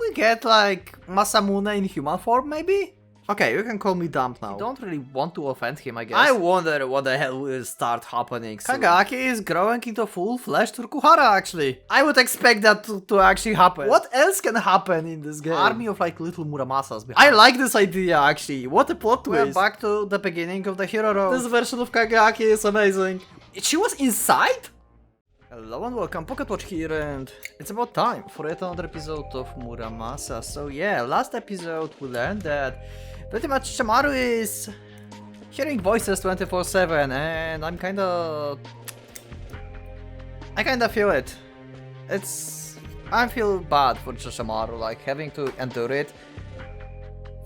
we get like Masamune in human form maybe? Okay, you can call me dumb now. You don't really want to offend him, I guess. I wonder what the hell will start happening soon. Kagaki is growing into full-fledged Urkuhara, actually. I would expect that to actually happen. What else can happen in this game? Army of like little Muramasas behind. I like this idea, actually. What a plot twist. We're back to the beginning of the hero road. This version of Kagaki is amazing. She was inside? Hello and welcome, PocketWatch here, and it's about time for yet another episode of Muramasa. So yeah, last episode we learned that pretty much Shamaru is hearing voices 24/7, and I kinda feel it. I feel bad for Shamaru, like having to endure it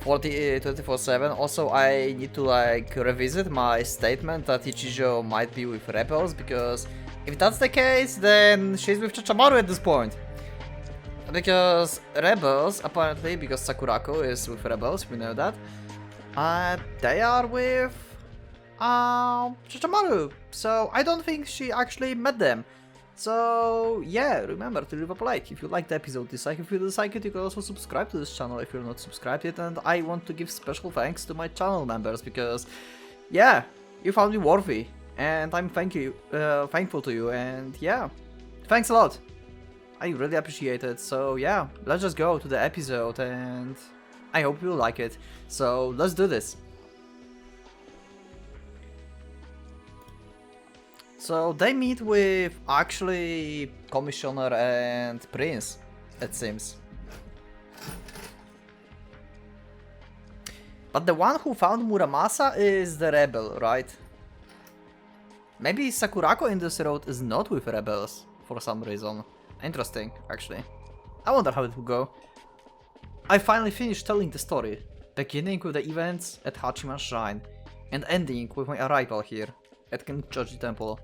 24/7. Also, I need to like revisit my statement that Ichijo might be with rebels, because if that's the case, then she's with Chachamaru at this point. Because rebels, apparently, because Sakurako is with rebels, we know that, they are with Chachamaru. So I don't think she actually met them. So yeah, remember to leave a like if you liked the episode, dislike if you dislike it. You can also subscribe to this channel if you're not subscribed yet, and I want to give special thanks to my channel members because yeah, you found me worthy. And I'm thankful to you, and yeah, thanks a lot. I really appreciate it. So yeah, let's just go to the episode, and I hope you like it. So let's do this. So they meet with actually Commissioner and Prince, it seems. But the one who found Muramasa is the rebel, right? Maybe Sakurako in this road is not with rebels for some reason. Interesting, actually. I wonder how it will go. I finally finished telling the story, beginning with the events at Hachiman's shrine, and ending with my arrival here, at Kenchoji Temple.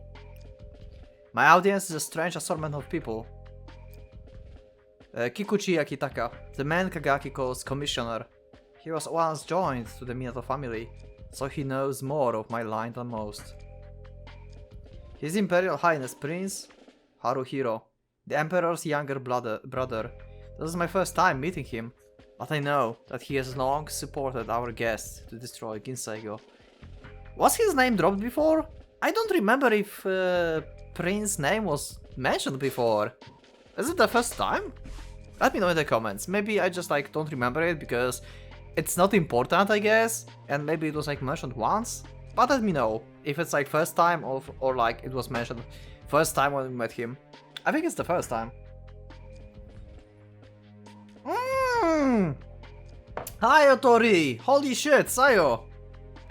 My audience is a strange assortment of people. Kikuchi Akitaka, the man Kagaki calls Commissioner. He was once joined to the Minato family, so he knows more of my line than most. His Imperial Highness Prince Haruhiro, the Emperor's younger brother. This is my first time meeting him, but I know that he has long supported our quest to destroy Ginseigo. Was his name dropped before? I don't remember if Prince's name was mentioned before. Is it the first time? Let me know in the comments. Maybe I just like don't remember it because it's not important, I guess, and maybe it was like mentioned once. But let me know if it's like first time or like it was mentioned first time when we met him. I think it's the first time. Hi Otori! Holy shit, Sayo!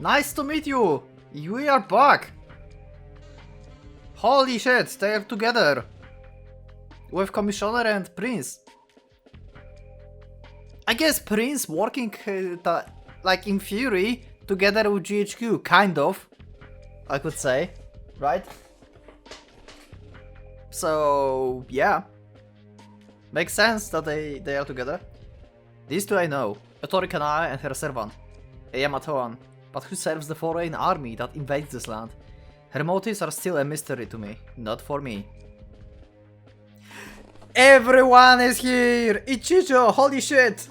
Nice to meet you! We are back! Holy shit, they are together! With Commissioner and Prince. I guess Prince working like in Fury together with GHQ, kind of, I could say, right? So yeah, makes sense that they are together. These two I know, Otori Kanae and her servant, Yamatoan, but who serves the foreign army that invades this land? Her motives are still a mystery to me, not for me. Everyone is here! Ichijo, holy shit!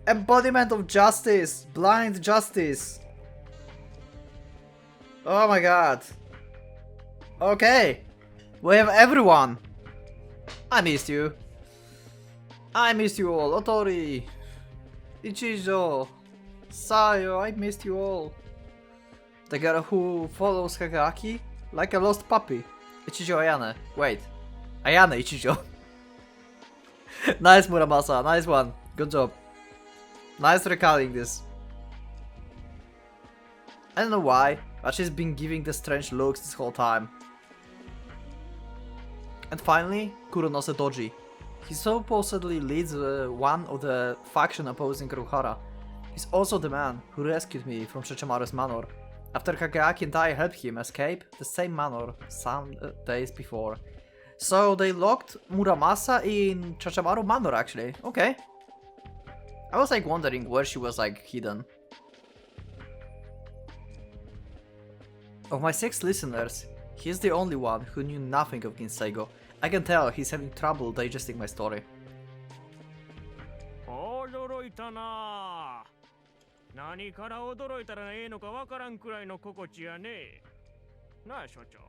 Embodiment of justice, blind justice. Oh my god. Okay, we have everyone. I missed you. I missed you all. Otori, Ichijo, Sayo, I missed you all. The girl who follows Kagaki like a lost puppy. Ichijo Ayane. Wait, Ayane Ichijo. Nice Muramasa, nice one. Good job. Nice recalling this. I don't know why, but she's been giving the strange looks this whole time. And finally, Kuronose Doji. He supposedly leads one of the faction opposing Ruhara. He's also the man who rescued me from Shichimaru's manor, after Kagaki and I helped him escape the same manor some days before. So they locked Muramasa in Chichimaru manor actually, okay. I was like wondering where she was like hidden. Of my 6 listeners, he's the only one who knew nothing of Ginseigo. I can tell he's having trouble digesting my story. たな。何から驚いたらええのかわからんくらいの心地やね。なあ、所長。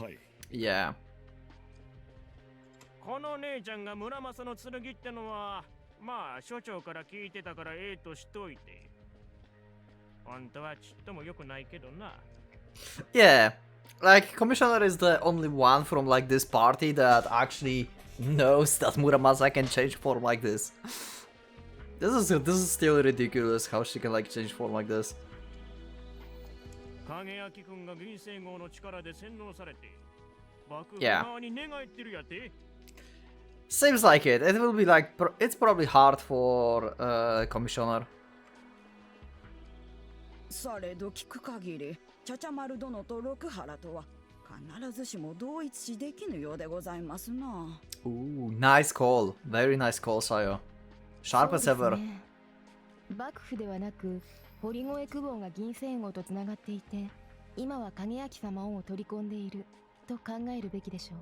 はい。Yeah. この姉ちゃんが村正の剣ってのは、まあ所長から聞いてたからええとしといて。本当はちっとも良くないけどな。Yeah. Like, Commissioner is the only one from, like, this party that actually knows that Muramasa can change form like this. This is still ridiculous how she can, like, change form like this. 影焼君が銀星号の力で洗脳されて、幕府 Yeah. 側に寝返ってるやて。 Seems like it. It will be, like, it's probably hard for, Commissioner. されど聞く限り、チャチャマル殿と六原とは必ずしも同一視できぬようでございますな。Ooh, nice call. Very nice call, Sayo. Sharp as そう ever. ですね。幕府ではなく堀越公方が銀星号とつながっていて、今は影焼様を取り込んでいると考えるべきでしょう。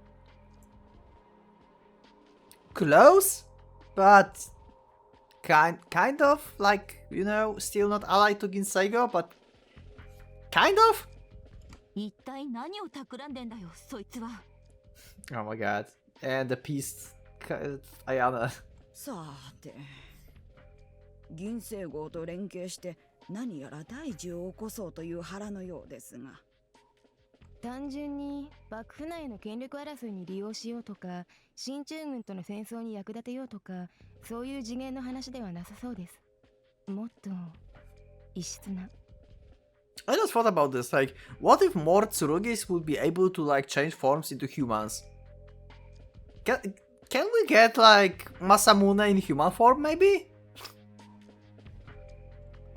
Close, but kind of like, you know, still not allied to Ginseigo, but kind of. 一体何を企んでんだよ、そいつは。 Oh my god. And the piece, Ayana. さて、銀星号と連携して何やら大事を起こそうという腹のようですが。単純に幕府内の権力争いに利用しようとか、進駐軍との戦争に役立てようとか、そういう次元の話ではなさそうです。もっと異質な。I just thought about this, like, what if more Tsurugis would be able to, like, change forms into humans? Can we get, like, Masamune in human form, maybe?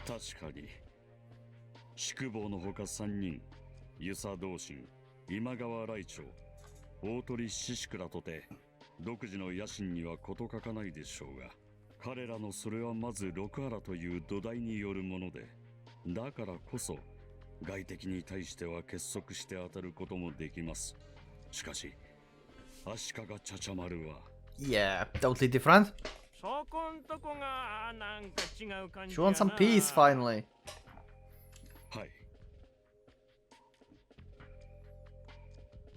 確かに。宿坊のほか3人、遊佐同心、今川来長、大鳥獅子倉とて、独自の野心には事欠かないでしょうが、彼らのそれはまず六原という土台によるもので、だからこそ、外敵に対しては結束して当たることもできます。しかし、足利チャチャ丸は、Yeah, totally different. そこんとこがなんか違う感じ She やな。 wants some peace, finally. はい。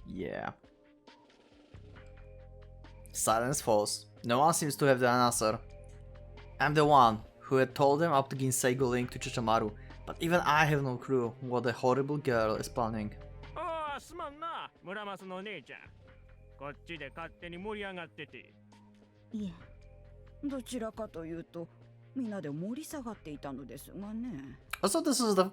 Yeah. Silence falls. No one seems to have the answer. I'm the one who had told them up to Ginseigo link to Chichamaru, but even I have no clue what the horrible girl is planning. ああ、すまんな、村正の姉ちゃん。こっちで勝手に盛り上がってて。いえ、どちらかというと、皆で盛り下がっていたのですがね。 Also, this is the...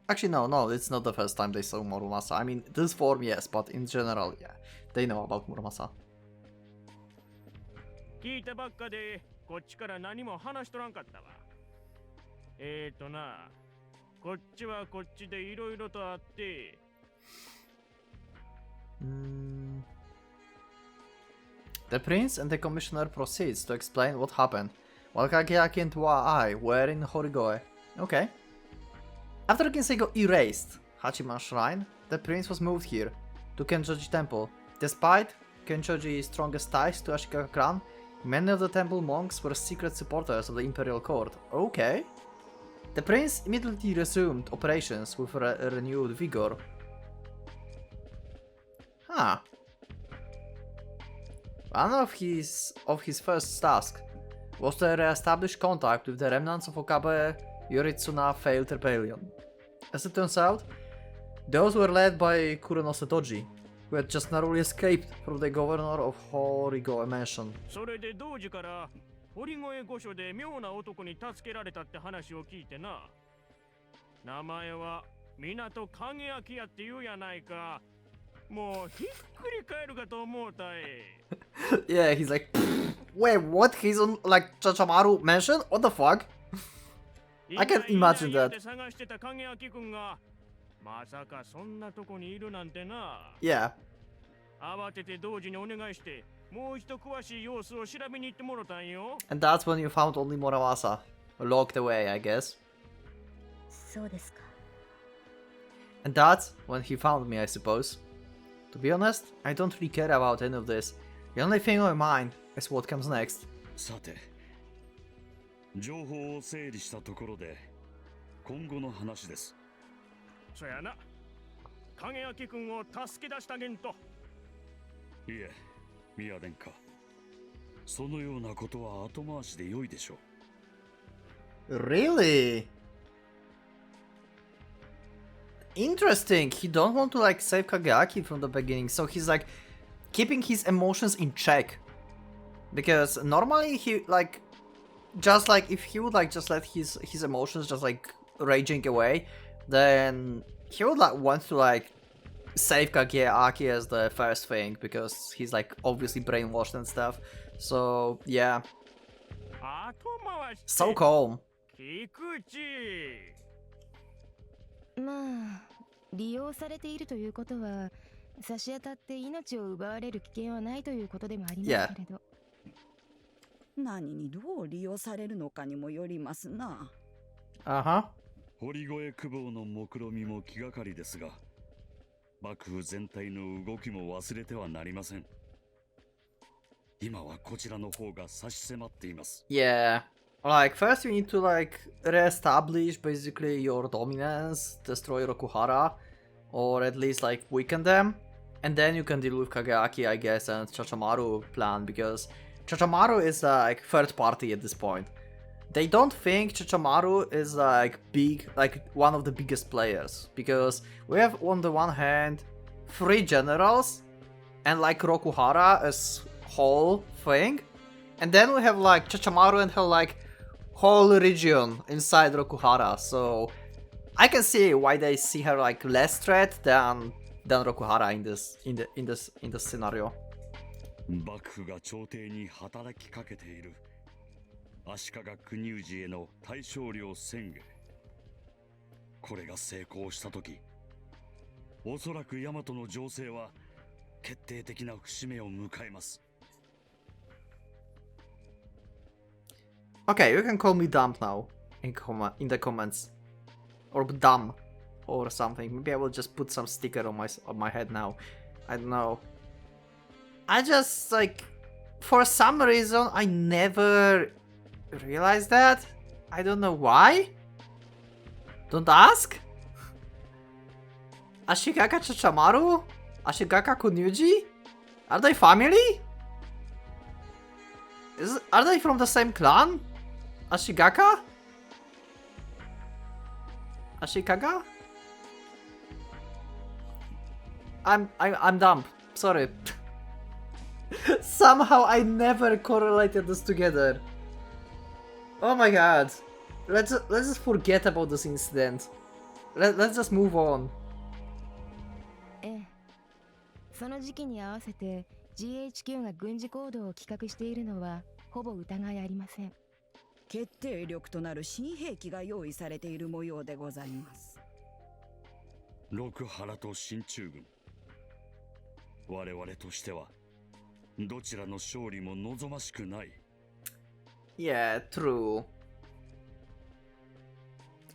Actually, no, it's not the first time they saw Muramasa. I mean, this form, yes, but in general, yeah, they know about Muramasa. 聞いたばっかで、こっちから何も話しとらんかったわ。な、こっちはこっちでいろいろとあって。The prince and the commissioner proceeds to explain what happened, while Kageaki and I were in Horigoe. Okay. After Ginseigo erased Hachiman Shrine, the prince was moved here, to Kenchoji Temple. Despite Kenchoji's strongest ties to Ashikaga clan, many of the temple monks were secret supporters of the imperial court. Okay. The prince immediately resumed operations with renewed vigor. Huh. One of his first tasks was to re-establish contact with the remnants of Okabe Yoritsuna failed rebellion. As it turns out, those were led by Kuronose Toji, who had just narrowly escaped from the governor of Horigoe Mansion. それで同時から堀越御所で妙な男に助けられたって話を聞いてな。名前は港影焼やって言うやないか。もうひっくり返るかと思うたい。Yeah, he's like, wait, what? He's on, like, Chachamaru Mansion? What the fuck? I can imagine that. 探してた影焼君がまさかそんなとこにいるなんてな。Yeah. 慌てて同時にお願いして、もう一度詳しい様子を調べに行ってもろたんよ。And that's when you found only Muramasa. Locked away, I guess. そうですか。 And that's when he found me, I suppose. To be honest, I don't really care about any of this. The only thing on my mind is what comes next. さて、情報を整理したところで今後の話です。そやな。影明君を助け出したげんと。いえ、宮殿下、そのようなことは後回しで良いでしょう。 Really? Interesting. He don't want to like save Kageaki from the beginning, so he's like keeping his emotions in check. Because normally he like just like if he would like just let his emotions just like raging away, then he would like want to like save Kageaki as the first thing because he's like obviously brainwashed and stuff. So yeah, 後回し。 so calm. 菊池。まあ利用されているということは差し当たって命を奪われる危険はないということでもありますけれど、何にどう利用されるのかにもよりますな。Uh-huh. 堀越久保の目論みも気がかりですが、幕府全体の動きも忘れてはなりません。今はこちらの方が差し迫っています。Yeah. Like, first you need to, like, reestablish, basically, your dominance, destroy Rokuhara, or at least, like, weaken them, and then you can deal with Kageaki, I guess, and Chachamaru plan, because Chachamaru is, like, third party at this point. They don't think Chachamaru is, like, big, like, one of the biggest players, because we have, on the one hand, 3 generals, and, like, Rokuhara as whole thing, and then we have, like, Chachamaru and her, like, whole region inside Rokuhara, so I can see why they see her like less threat than Rokuhara in this scenario. 幕府が朝廷に働きかけている足利国氏への大勝領宣言。これが成功したとき、おそらく大和の情勢は決定的な節目を迎えます。Okay, you can call me dumb now in the comments, or dumb, or something. Maybe I will just put some sticker on my head now. I don't know. I just like, for some reason, I never realized that. I don't know why. Don't ask. Ashigaka Chachamaru, Ashigaka Kunyuji, are they family? Are they from the same clan? Ashigaka? Ashikaga? I'm dumb. Sorry. Somehow I never correlated this together. Oh my god. Let's just forget about this incident. Let's just move on. ええ、その時期に合わせて GHQ が軍事行動を企画しているのはほぼ疑いありません。決定力となる新兵器が用意されている模様でございます。六原と進駐軍。我々としてはどちらの勝利も望ましくない。Yeah, true.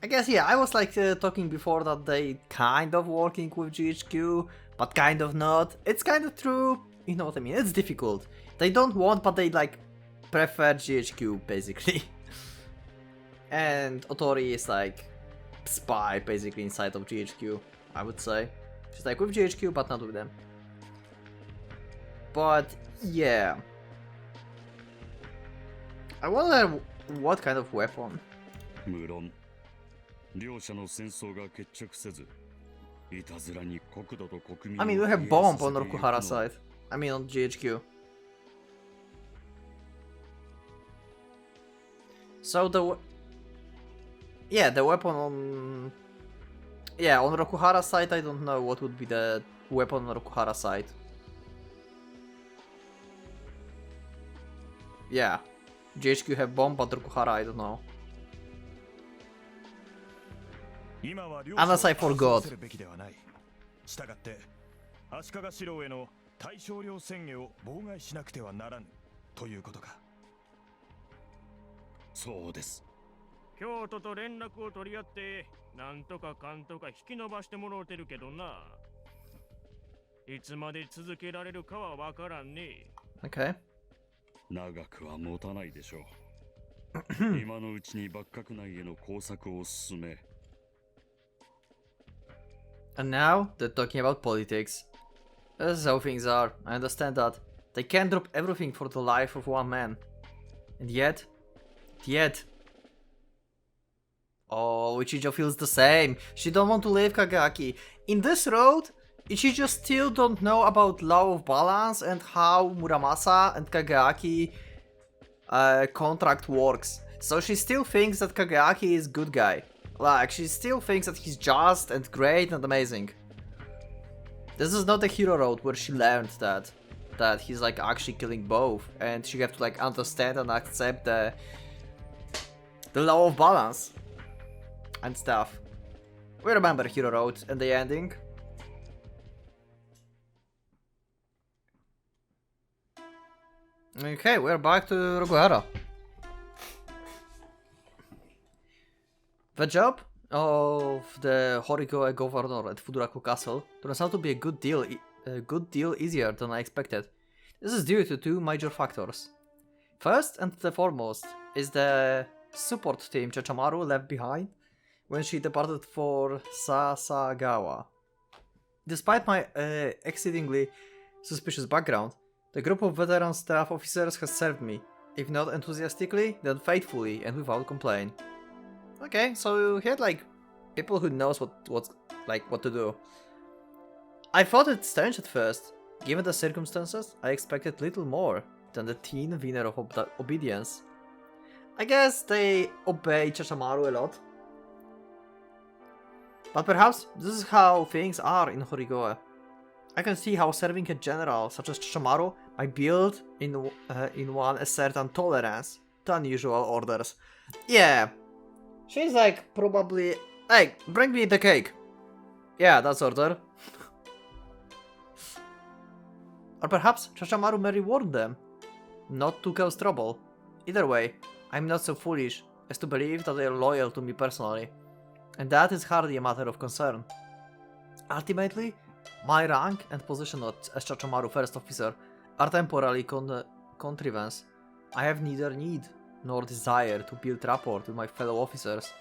I guess, yeah, I was like talking before that they kind of working with GHQ, but kind of not. It's kind of true. You know what I mean? It's difficult. They don't want, but they like prefer GHQ basically. And Otori is like spy basically inside of GHQ, I would say. She's like with GHQ, but not with them. But yeah, I wonder what kind of weapon. 無論、両者の戦争が決着せず、いたずらに国土と国民 I mean, we have bomb on Rokuhara side. I mean, on GHQ. So the weapon on on Rokuhara side, I don't know what would be the weapon on Rokuhara side. Yeah, GHQ have bomb, but Rokuhara, I don't know. Unless I forgot. したがって足利四郎への大勝領宣言を妨害しなくてはならぬということか。そうです。京都と連絡を取り合ってなんとかかんとか引き延ばしてもろうてるけどな。いつまで続けられるかはわからんね。 Okay. 長くは持たないでしょう。今のうちに幕閣内への工作を進め。 And now they're talking about politics. This is how things are. I understand that. They can't drop everything for the life of one man. And yet... Oh, Ichijo feels the same. She don't want to leave Kagaki. In this road, Ichijo still don't know about law of balance and how Muramasa and Kagaki contract works. So she still thinks that Kagaki is good guy. Like, she still thinks that he's just and great and amazing. This is not the hero road where she learned that he's like actually killing both, and she have to like understand and accept the law of balance and stuff. We remember Hero Road and the ending. Okay, we're back to Roguera. The job of the Horikoe governor at Fuduraku Castle turns out to be a good deal easier than I expected. This is due to two major factors. First and the foremost is the support team Chachamaru left behind when she departed for Sasagawa. Despite my exceedingly suspicious background, the group of veteran staff officers has served me, if not enthusiastically, then faithfully and without complaint. Okay, so he had like people who knows what to do. I thought it strange at first. Given the circumstances, I expected little more than the teen winner of obedience. I guess they obey Chachamaru a lot. But perhaps this is how things are in Horikoe. I can see how serving a general such as Chachamaru might build in one a certain tolerance to unusual orders. Yeah, she's like probably, hey, bring me the cake. Yeah, that's order. Or perhaps Chachamaru may reward them, not to cause trouble. Either way, I'm not so foolish as to believe that they are loyal to me personally, and that is hardly a matter of concern. Ultimately, my rank and position as Chachamaru first officer are temporarily contrivance. I have neither need nor desire to build rapport with my fellow officers.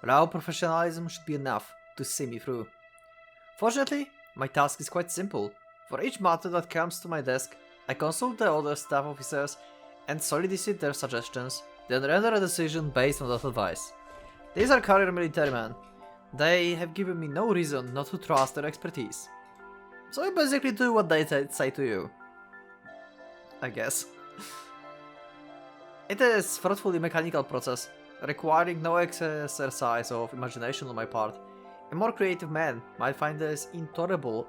Raw professionalism should be enough to see me through. Fortunately, my task is quite simple. For each matter that comes to my desk, I consult the other staff officers and solicit their suggestions, then render a decision based on that advice. These are career military men. They have given me no reason not to trust their expertise. So you basically do what they say to you. I guess. It is a thoughtfully mechanical process, requiring no exercise of imagination on my part. A more creative man might find this intolerable,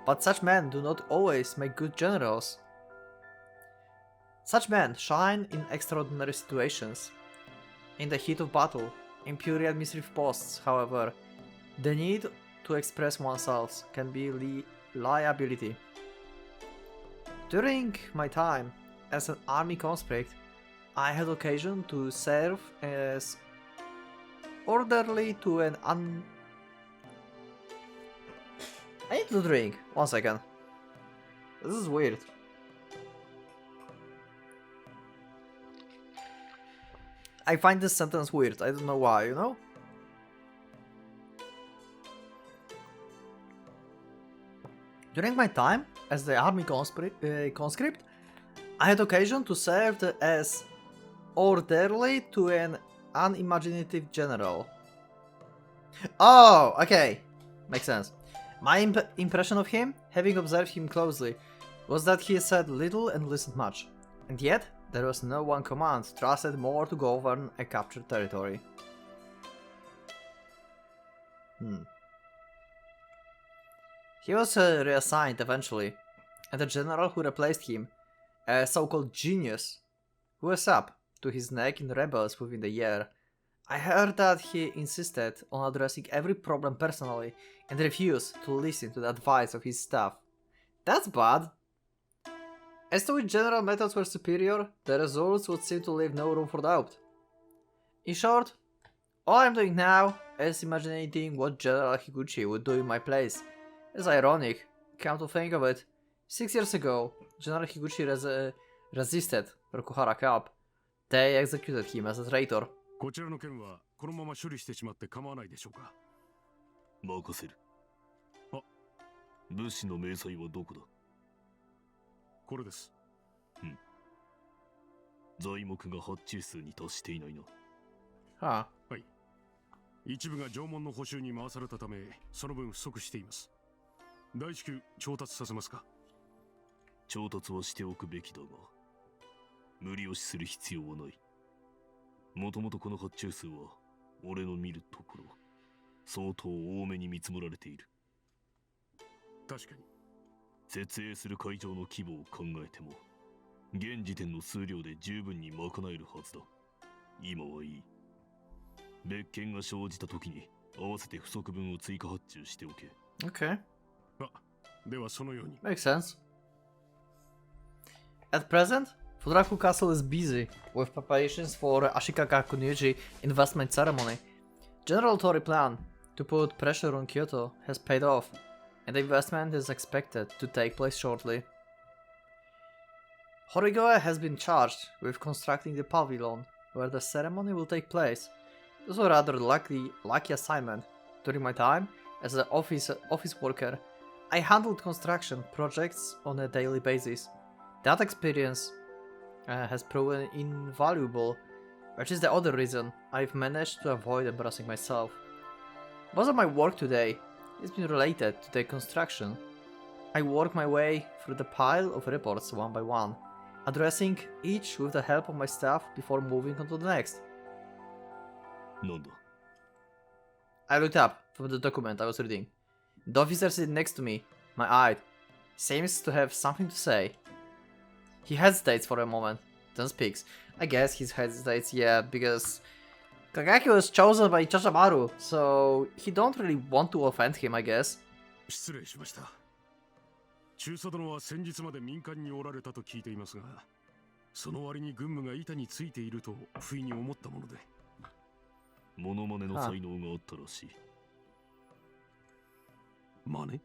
but such men do not always make good generals. Such men shine in extraordinary situations. In the heat of battle, in purely administrative posts, however, the need to express oneself can be liability. During my time as an army conscript, I had occasion to serve as orderly to an I need to drink. 1 second. This is weird. I find this sentence weird. I don't know why, you know? During my time as the army conscript, I had occasion to serve as orderly to an unimaginative general. Oh, okay. Makes sense. My impression of him, having observed him closely, was that he said little and listened much, and yet there was no one command trusted more to govern a captured territory. He was reassigned eventually, and the general who replaced him, a so-called genius, who was up to his neck in rebels within the year. I heard that he insisted on addressing every problem personally and refused to listen to the advice of his staff. That's bad. As to which general methods were superior, the results would seem to leave no room for doubt. In short, all I'm doing now is imagining what General Higuchi would do in my place. It's ironic, come to think of it. 6 years ago, General Higuchi resisted Rokuhara Cup. They executed him as a traitor. こちらの件はこのまま処理してしまって構わないでしょうか。任せる。あ、武士の明細はどこだ？これです。材木が発注数に達していないな。ははい。一部が縄文の補修に回されたため、その分不足しています。大至急調達させますか？調達はしておくべきだが、無理をする必要はない。もともとこの発注数は、俺の見るところ、相当多めに見積もられている。確かに。設営する会場の規模を考えても、現時点の数量で十分に賄えるはずだ。今はいい。別件が生じた時に合わせて不足分を追加発注しておけ。Okay. あ、ではそのように。Makes sense. At present, Fudaraku Castle is busy with preparations for Ashikaga Kunyuji investment ceremony. General Tory plan to put pressure on Kyoto has paid off, and the investment is expected to take place shortly. Horigoe has been charged with constructing the pavilion where the ceremony will take place. This was a rather lucky assignment. During my time as an office worker, I handled construction projects on a daily basis. That experience has proven invaluable, which is the other reason I've managed to avoid embarrassing myself. Most of my work today has been related to the construction. I work my way through the pile of reports one by one, addressing each with the help of my staff before moving on to the next. なんだ？ I looked up from the document I was reading. The officer sitting next to me, my eye, seems to have something to say. He hesitates for a moment, then speaks. I guess he hesitates, yeah, because Kagaki was chosen by Chachamaru, so he don't really want to offend him, I guess. 失礼しました。中佐殿は先日まで民間におられたと聞いていますが、その割に軍務が板についていると不意に思ったもので。モノマネの才能があったらしい。マネ？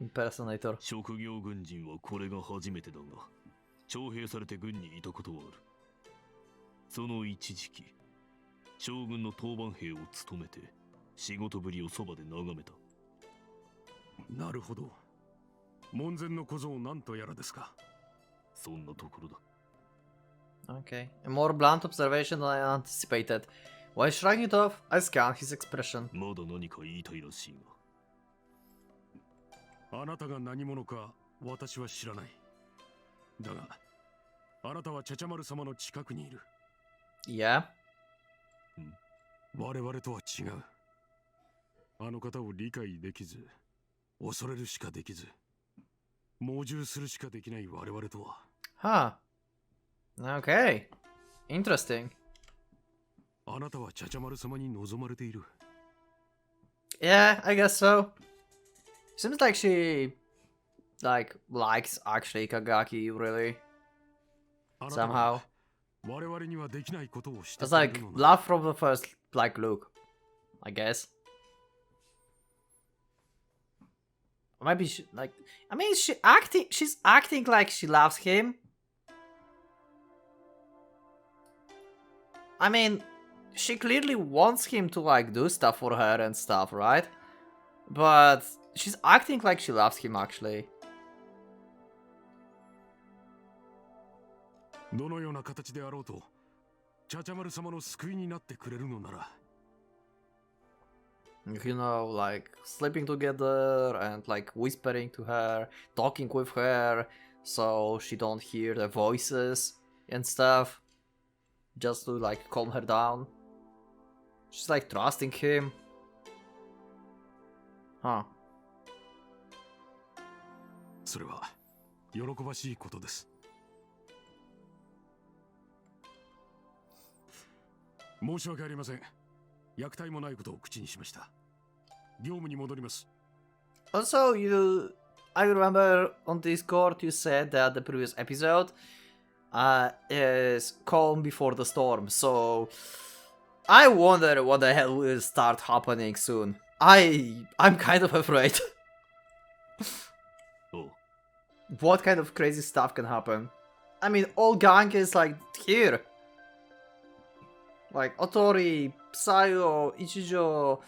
Impersonator. 職業軍人はこれが初めてだが、徴兵されて軍にいたことはある。その一時期、将軍の当番兵を務めて、仕事ぶりをそばで眺めた。なるほど。門前の小僧なんとやらですか。そんなところだ。 Okay, a more blunt observation than I anticipated. While shrugging it off, I scanned his expression. まだ何か言いたいらしいが。あなたが何者か私は知らない。だが、あなたはチャチャマル様の近くにいる。Yeah? 我々とは違う。あの方を理解できず、恐れるしかできず、猛獣するしかできない我々とは。Huh. Okay. Interesting. あなたはチャチャマル様に望まれている。Yeah, I guess so. Seems like she, likes actually Kagaki, really. Somehow. 我々にはできないことをして It's like love from the first, look. I guess. Maybe she, she's acting like she loves him. I mean, she clearly wants him to, do stuff for her and stuff, right? But she's acting like she loves him, actually. どのような形であろうと、チャチャマル様の救いになってくれるのなら。You know, sleeping together and, whispering to her, talking with her, so she don't hear the voices and stuff. Just to, calm her down. She's, trusting him. Huh. それは喜ばしいことです。申し訳ありません。虐待もないことを口にしました。業務に戻ります。Also, I remember on Discord you said that the previous episode is calm before the storm, so I wonder what the hell will start happening soon. I'm kind of afraid. Oh. What kind of crazy stuff can happen? I mean, all gang is like here. Like Otori, Sayo, Ichijo,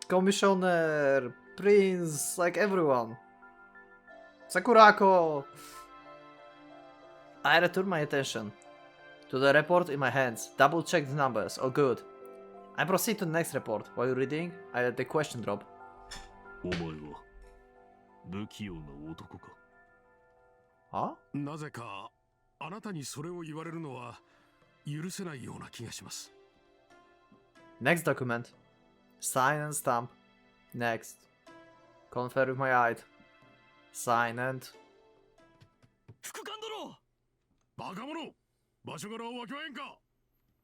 Commissioner, Prince, like everyone. Sakurako. I return my attention to the report in my hands. Double check the numbers. All good. I proceed to the next report. While reading, I let the question drop. お前は不器用な男か。 Huh? なぜかあなたにそれを言われるのは許せないような気がします。 Next document. Sign and stamp. Next. Confer with my eye. Sign and... 副官殿。バカ者、場所柄をわきまえんか。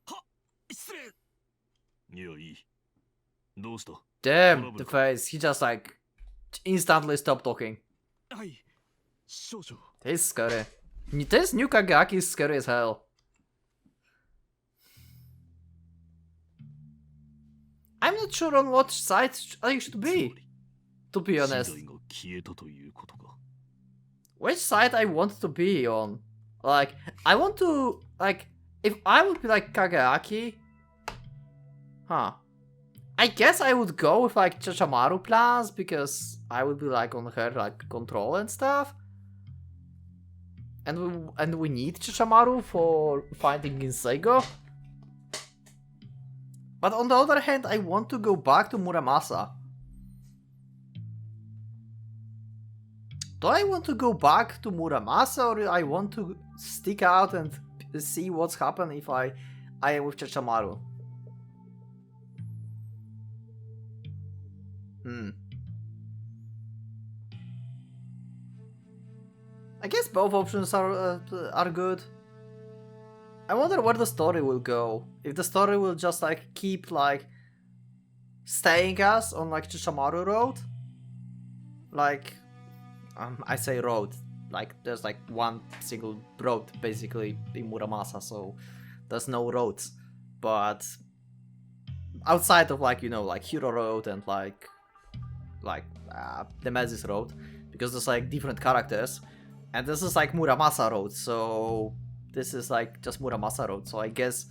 は、失礼。いや、いい。どうした？ Damn, the face. He just like instantly stopped talking. はい。少々。 He's scary. This new Kagaki is scary as hell. I'm not sure on what side I should be, to be honest. 資材が消えたということか。 Which side I want to be on? Like, I want to, like, if I would be like Kagaki, huh? I guess I would go with like Chachamaru plans because I would be like on her like control and stuff. And we need Chachamaru for fighting Inseigo. But on the other hand, I want to go back to Muramasa. Do I want to go back to Muramasa or I want to stick out and see what's happened if I am with Chachamaru? I guess both options are good. I wonder where the story will go. If the story will just like keep like staying us on like Chishamaru Road, like I say road, like there's like one single road basically in Muramasa, so there's no roads. But outside of like, you know, like Hero Road and like Nemesis Road, because there's like different characters, and this is like Muramasa Road, so this is like just Muramasa Road. So I guess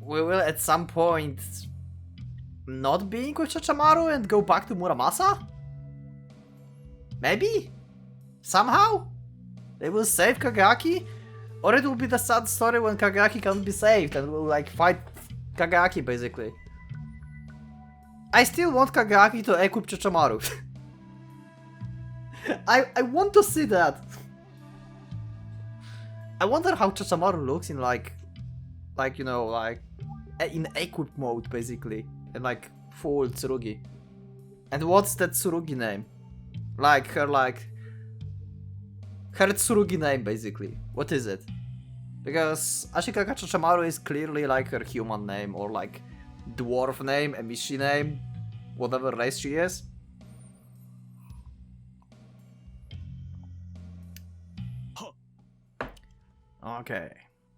we will at some point not being with Chachamaru and go back to Muramasa? Maybe? Somehow? They will save Kagaki? Or it will be the sad story when Kagaki can't be saved and we'll like fight Kagaki basically. I still want Kagaki to equip Chachamaru. I want to see that. I wonder how Chachamaru looks in like you know, like in equipped mode basically, and like full Tsurugi. And what's that Tsurugi name? Like her Tsurugi name basically. What is it? Because Ashikaka Chachamaru is clearly like her human name or like dwarf name, Emishi name, whatever race she is. Okay,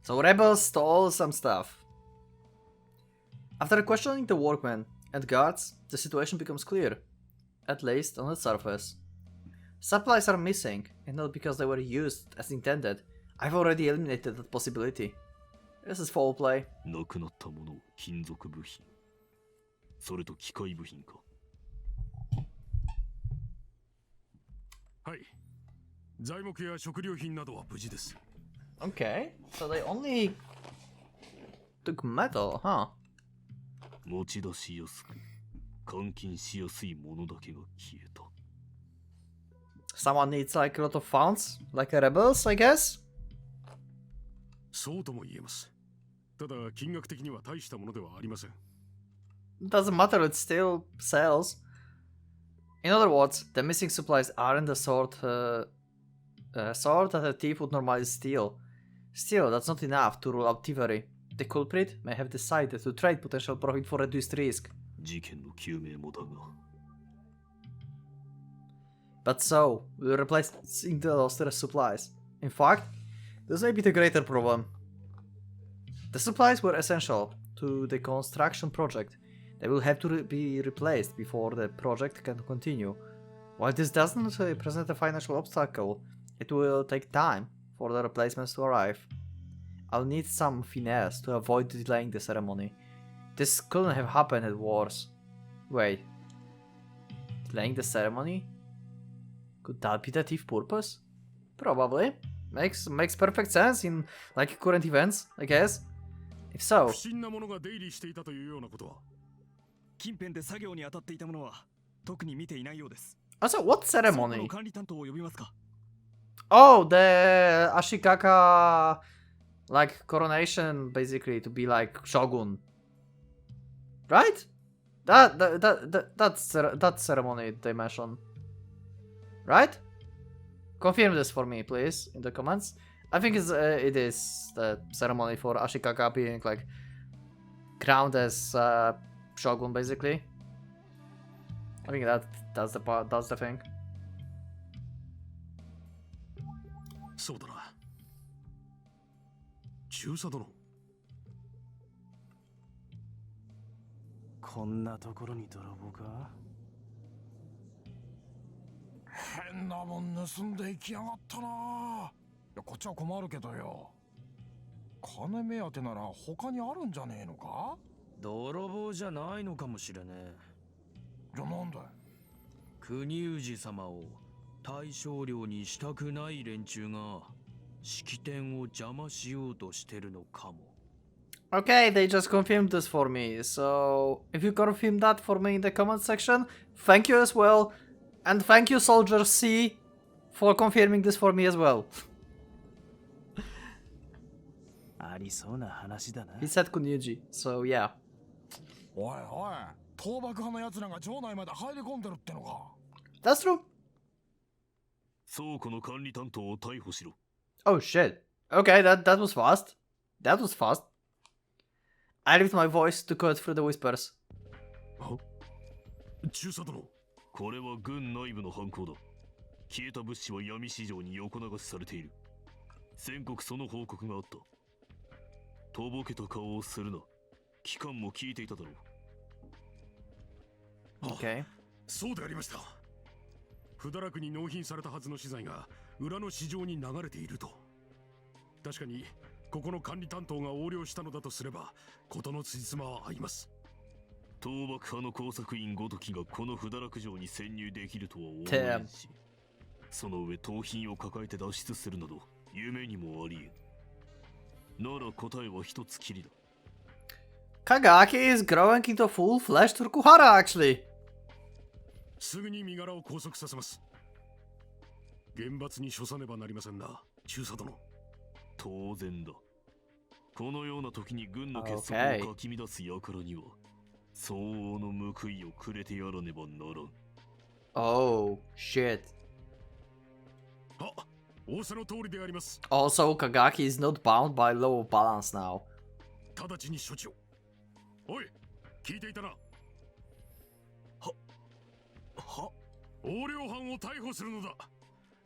so rebels stole some stuff. After questioning the workmen and guards, the situation becomes clear, at least on the surface. Supplies are missing, and not because they were used as intended. I've already eliminated that possibility. This is foul play. なくなったもの、金属部品。それと機械部品か。はい。材木や食料品などは無事です。Okay, so they only took metal, huh? 持ち出しやすく、換金しやすいものだけが消えた。Someone needs like a lot of funds, like rebels, I guess? そうとも言えます。ただ金額的には大したものではありません。Doesn't matter, it still sells. In other words, the missing supplies aren't the sort that a thief would normally steal. Still, that's not enough to rule out thievery. The culprit may have decided to trade potential profit for reduced risk. 事件の究明もだが。But so, we're replacing the lost supplies. In fact, this may be the greater problem. The supplies were essential to the construction project. They will have to be replaced before the project can continue. While this doesn't present a financial obstacle, It will take time for the replacements to arrive. I'll need some finesse to avoid delaying the ceremony. This couldn't have happened at wars. Wait. Delaying the ceremony? Could that be the thief purpose? Probably. Makes perfect sense in like current events, I guess. If so. 不審なものが出入りしていたというようなことは。近辺で作業に当たっていたものは特に見ていないようです。 Also, what 倉庫 ceremony? の管理担当を呼びますか。 Oh, the Ashikaka, like coronation, basically to be like shogun, right? That ceremony they mentioned, right? Confirm this for me, please, in the comments. I think it is the ceremony for Ashikaka being like crowned as shogun, basically. I think that's the part. That's the thing. そうだな。中佐殿。こんなところに泥棒か。変なもん盗んでいきやがったな。いや、こっちは困るけどよ。金目当てなら他にあるんじゃねえのか。泥棒じゃないのかもしれねえ。じゃあなんだい。国氏様を大将領にしたくない連中が式典を邪魔しようとしてるのかも。Okay, they just confirmed this for me, so if you confirm that for me in the comment section, thank you as well, and thank you Soldier C for confirming this for me as well. ありそうな話だな。He said Kunyuji, so yeah. おいおい、倒幕派の奴らが城内まで入り込んでるってのか。That's true. 倉庫の管理担当を逮捕しろ。Oh shit. Okay, that was fast. That was fast. I lift my voice to cut through the whispers. 中佐殿。これは軍内部の犯行だ。消えた物資は闇市場に横流しされている。全国その報告があった。とぼけた顔をするな。機関も聞いていただろう。Okay. そうでありました。不堕落に納品されたはずの資材が裏の市場に流れていると。確かにここの管理担当が横領したのだとすれば事のつじつまは合います。倒幕派の工作員ごときがこの不堕落城に潜入できるとは思えんし、その上盗品を抱えて脱出するなど夢にもありえん。なら答えは一つきりだ。Kagaki is growing into full-fledged Rukuhara, actually. すぐに身柄を拘束させます。厳罰に処さねばなりませんな、中佐殿。当然だ。このような時に軍の結束をかき乱す輩には、相応の報いをくれてやらねばならん。Oh, shit. あ、仰せの通りであります。Also, Kagaki is not bound by law of balance now. 直ちに処置を。おい、聞いていたな。横領犯を逮捕するのだ。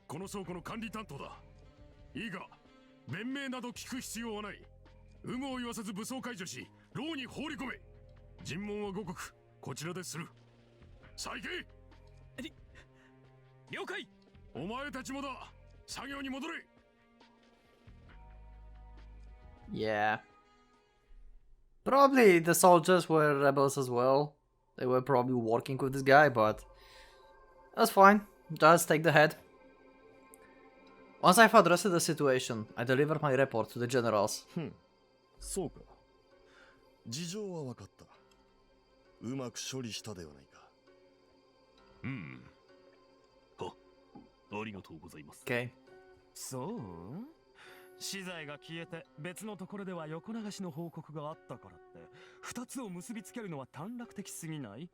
この倉庫の管理担当だ。いいが、弁明など聞く必要はない。有無を言わせず武装解除し、牢に放り込め。尋問は五国、こちらでする。再起。了解。お前たちもだ。作業に戻れ。Yeah. Probably the soldiers were rebels as well. They were probably working with this guy, but that's fine. Just take the head. Once I've addressed the situation, I deliver my report to the generals. そうか。事情は分かった。うまく処理したではないか。ありがとうございます。Okay. そう？資材が消えて別のところでは横流しの報告があったからって二つを結びつけるのは短絡的すぎない？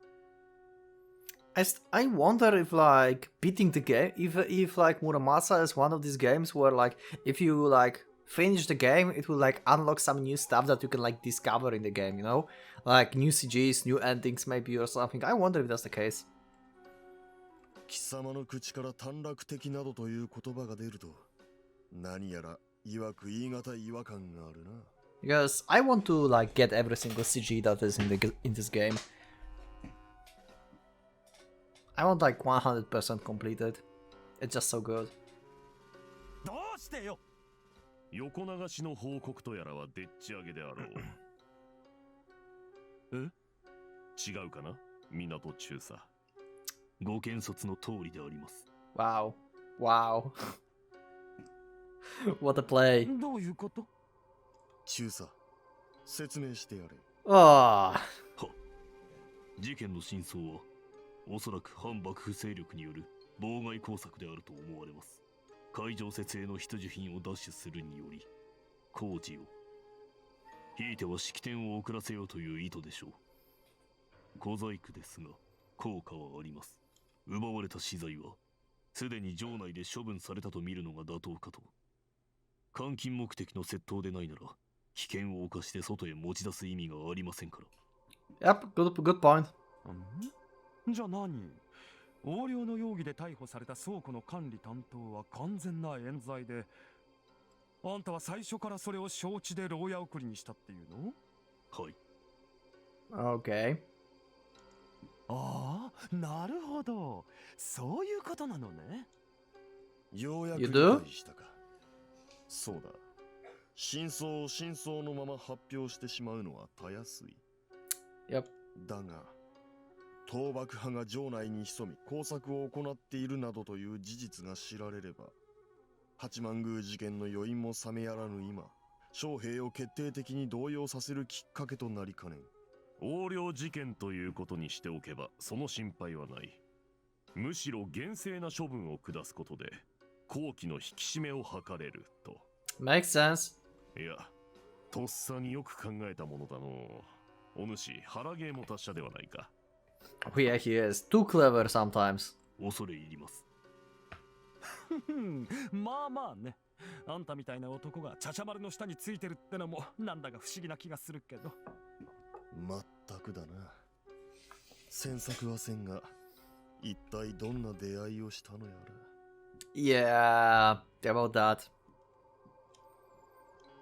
I wonder if like beating the game, if like Muramasa is one of these games where like if you like finish the game, it will like unlock some new stuff that you can like discover in the game, you know, like new CGs, new endings maybe or something. I wonder if that's the case. 貴様の口から短絡的などという言葉が出ると、何やらいわく言い難い違和感があるな。Because I want to like get every single CG that is in this game. I want like 100% completed. It's just so good. してよ。横流しの報告とやらはでっち上げであろう。違うかな、港中佐。ご検察の通りであります。Wow. Wow. What a play. どういうこと？中佐、説明してやれ。ああ。事件の真相はおそらく反幕府勢力による妨害工作であると思われます。海上設営の必需品を奪取するにより工事を、ひいては式典を遅らせようという意図でしょう。小細工ですが効果はあります。奪われた資材はすでに城内で処分されたと見るのが妥当かと。換金目的の窃盗でないなら危険を冒して外へ持ち出す意味がありませんから。Yep, good point. じゃあ何？横領の容疑で逮捕された倉庫の管理担当は完全な冤罪で、あんたは最初からそれを承知で牢屋送りにしたっていうの？はい。Okay. ああ、なるほど。そういうことなのね。ようやく You 理 do? 解したか。そうだ。真相を真相のまま発表してしまうのはたやすい。Yep. だが、倒幕派が城内に潜み工作を行っているなどという事実が知られれば、八幡宮事件の余韻も冷めやらぬ今、将兵を決定的に動揺させるきっかけとなりかねん。横領事件ということにしておけばその心配はない。むしろ厳正な処分を下すことで好機の引き締めを図れると。 Makes sense. いや、とっさによく考えたものだの。お主腹芸も達者ではないか。Oh yeah, he is. Too clever sometimes. 恐れ入ります。まあまあね。あんたみたいな男がチャチャ丸の下についてるってのもなんだか不思議な気がするけど。まったくだな。詮索はせんが、一体どんな出会いをしたのやら。 Yeah, about that.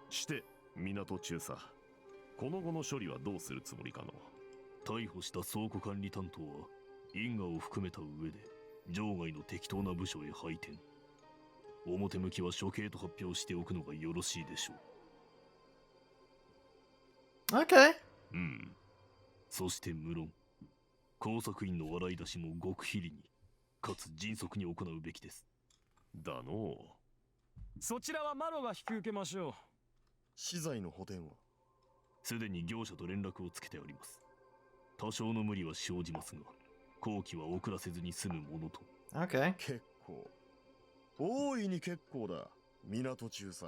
して港中佐、この後の処理はどうするつもりかの？逮捕した倉庫管理担当は因果を含めた上で場外の適当な部署へ配転。表向きは処刑と発表しておくのがよろしいでしょう。 Okay. そして無論工作員の洗い出しも極秘裏にかつ迅速に行うべきです。だの。そちらはマロが引き受けましょう。資材の補填はすでに業者と連絡をつけてあります。多少の無理は生じますが工期は遅らせずに済むものと。 Okay. 結構。大いに結構だ。港中佐、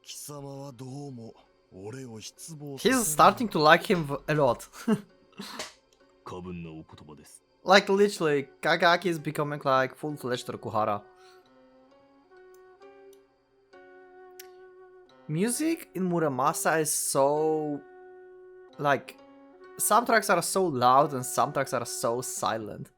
貴様はどうも俺を失望させ He's starting to like him a lot. 過分なお言葉です。 Like literally, Kagaki is becoming like full-fledged Tokuhara. Music in Muramasa is so... like... some tracks are so loud and some tracks are so silent.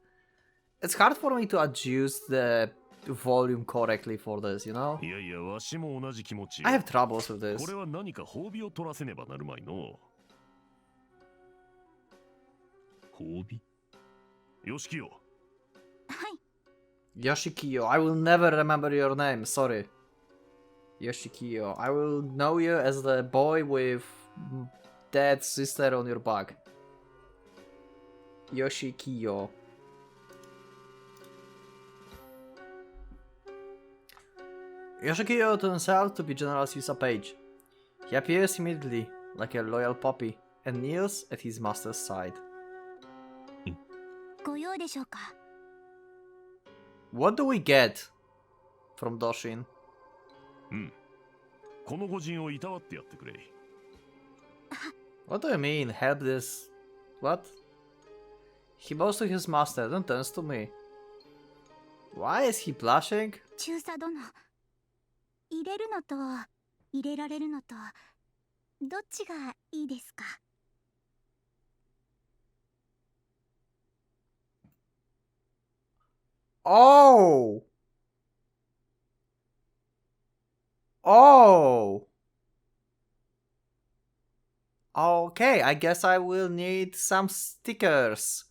It's hard for me to adjust the volume correctly for this, you know? いやいや、わしも同じ気持ち。 I have troubles with this. これは何か褒美を取らせねばなるまいの。褒美？よしきよ。Yoshikiyo, I will never remember your name, sorry. Yoshikiyo, I will know you as the boy with dead sister on your back. Yoshikiyo. Yoshikiyo turns out to be General Susa Page. He appears immediately, like a loyal puppy, and kneels at his master's side. ご用でしょうか。 What do we get from Doshin? この御人をいたわってやってくれ。 What do you mean, help this? What? He bows to his master, then turns to me. Why is he blushing? 中佐殿、入れるのと入れられるのとどっちがいいですか？ Oh! Oh! Okay, I guess I will need some stickers.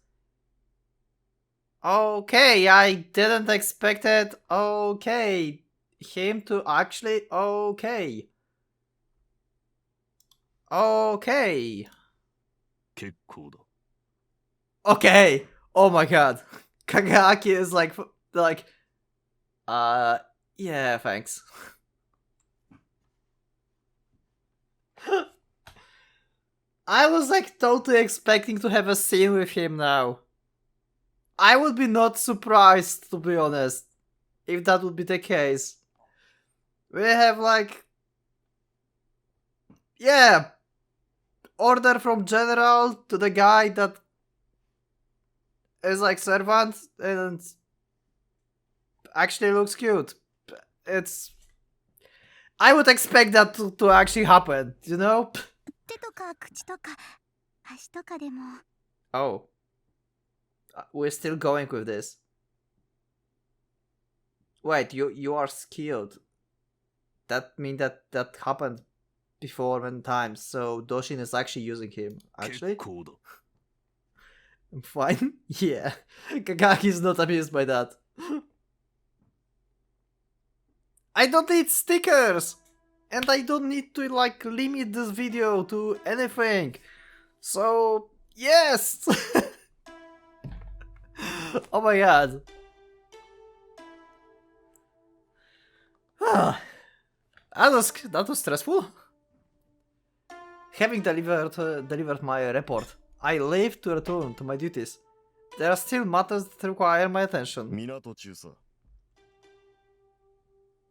Okay, I didn't expect it. Okay. him to actually... Okay. Okay. 結構だ。 Okay. Oh my god. Kagaki is like... Yeah, thanks. I was like totally expecting to have a scene with him now. I would be not surprised, to be honest, if that would be the case. We have like... Yeah! Order from general to the guy that is like servant and actually looks cute. It's... I would expect that to actually happen, you know? 手とか口とか足とかでも Oh. We're still going with this. Wait, you are skilled. That means that happened before many times, so Doshin is actually using him. Actually? 結構だ。 I'm fine. Yeah. Kagaki is not amused by that. I don't need stickers! And I don't need to like limit this video to anything. So, yes! Oh my god. That was stressful. Having delivered my report, I leave to return to my duties. There are still matters that require my attention. 港中佐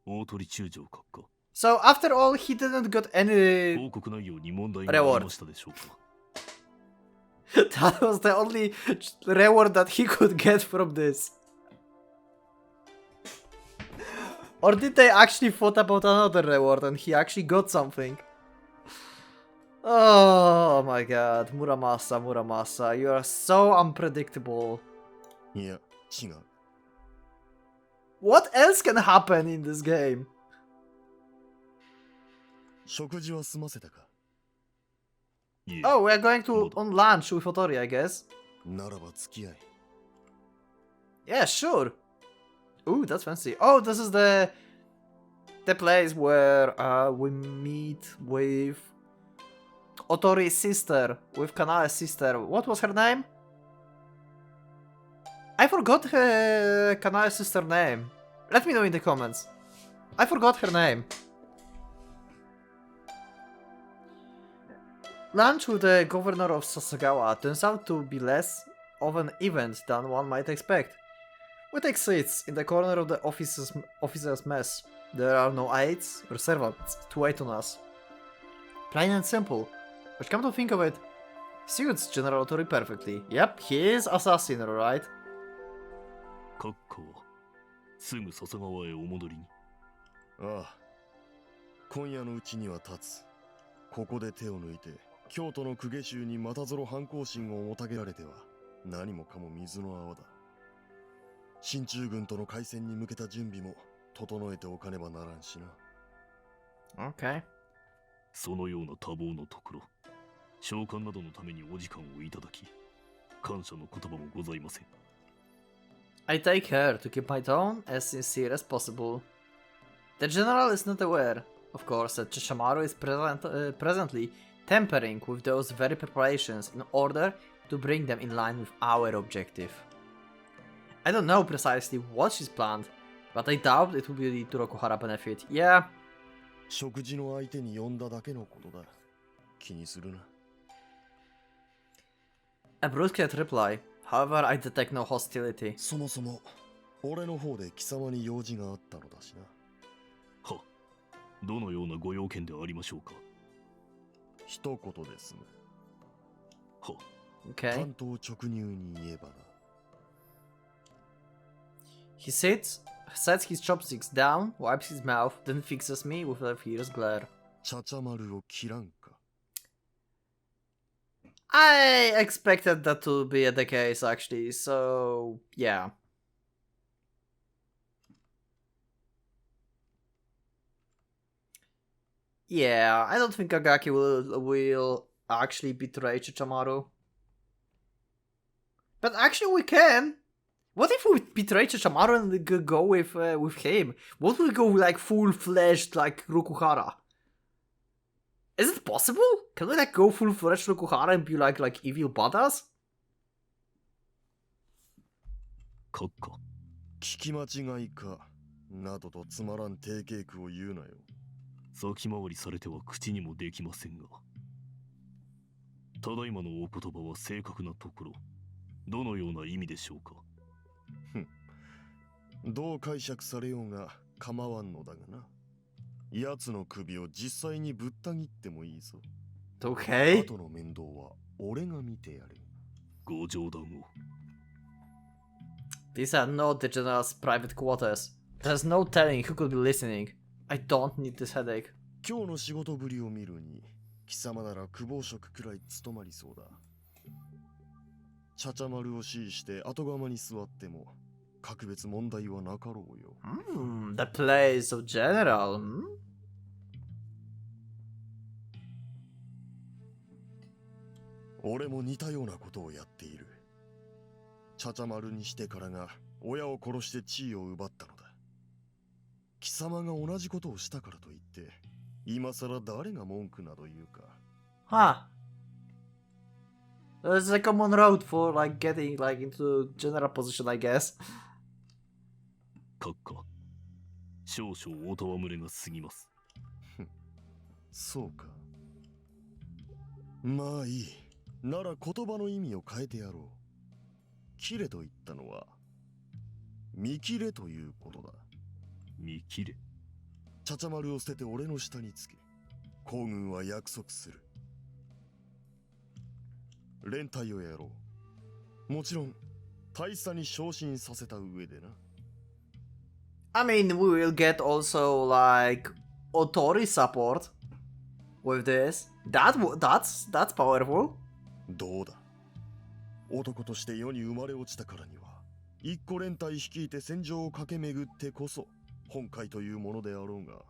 大鳥中将閣下。 So after all, he didn't get any 報告内容に問題がありましたでしょうか。 That was the only reward that he could get from this. Or did they actually thought about another reward and he actually got something? Oh my god, Muramasa, you are so unpredictable. いや違う What else can happen in this game? 食事は済ませたか Oh, we're going to on lunch with Otori, I guess. ならば付き合い Yeah, sure. Ooh, that's fancy. Oh, this is the place where we meet with Otori's sister, with Kanae's sister. What was her name? I forgot her Kanae's sister name. Let me know in the comments. I forgot her name. Lunch with the governor of Sasagawa turns out to be less of an event than one might expect. We take seats in the corner of the officers' mess. There are no aides or servants to wait on us. Plain and simple. But come to think of it, suits General Otori perfectly. Yep, he is assassin, alright? 閣下はすぐ笹川へお戻りに。ああ今夜のうちには立つここで手を抜いて京都の公家衆にまたぞろ反抗心をもたげられては何もかも水の泡だ進駐軍との開戦に向けた準備も整えておかねばならんしな Okay. そのような多忙のところ、召喚などのためにお時間をいただき、感謝の言葉もございません。 I take care to keep my tone as sincere as possible. The general is not aware, of course, that Chishamaru is presently tampering with those very preparations in order to bring them in line with our objective. I don't know precisely what she's planned, but I doubt it will be to Rokuhara benefit. Yeah. 食事の相手に呼んだだけのことだ気にするな A brusque reply. However, I detect no hostility. そもそも俺の方で貴様に用事があったのだしなは、どのようなご用件でありましょうか。一言ですねは、Okay. 単刀直入に言えばな He sets his chopsticks down, wipes his mouth, then fixes me with a fierce glare. ちゃちゃ丸を切らんか I expected that to be the case, actually, so yeah. Yeah, I don't think Kagaki will actually betray Chichamaru. But actually we can! What if we betray Chachamaru and go with him? What if we go like full-fledged like Rokuhara? Is it possible? Can we like go full-fledged Rokuhara and be like evil badass? 閣下、聞き間違いかなどとつまらん定型句を言うなよ。先回りされては口にもできませんが、ただいまのお言葉は正確なところ、どのような意味でしょうか。どう解釈されようが構わんのだがな。奴の首を実際にぶった切ってもいいぞ。Okay. 後の面倒は俺が見てやる。ご冗談を。These are not the general's private quarters. There's no telling who could be listening. I don't need this headache. 今日の仕事ぶりを見るに、貴様なら久保職くらい務まりそうだ。ちゃちゃ丸を指示して後釜に座っても格別問題はなかろうよ。The place of general. 俺も似たようなことをやっている。ちゃちゃ丸にしてからが親を殺して地位を奪ったのだ。貴様が同じことをしたからといって今さら誰が文句など言うか。Huh. There's a common road for like getting like into general position, I guess. 閣下、少々お戯れが過ぎます。そうか。まあいい。なら言葉の意味を変えてやろう。切れと言ったのは見切れということだ。見切れ。ちゃちゃ丸を捨てて俺の下につけ、皇軍は約束する。連隊をやろう。もちろん大佐に昇進させた上でな。I mean, we will get also like Otori support with this. That's powerful. どうだ。男として世に生まれ落ちたからには、一個連隊率いて戦場を駆け巡ってこそ本会というものであろうが。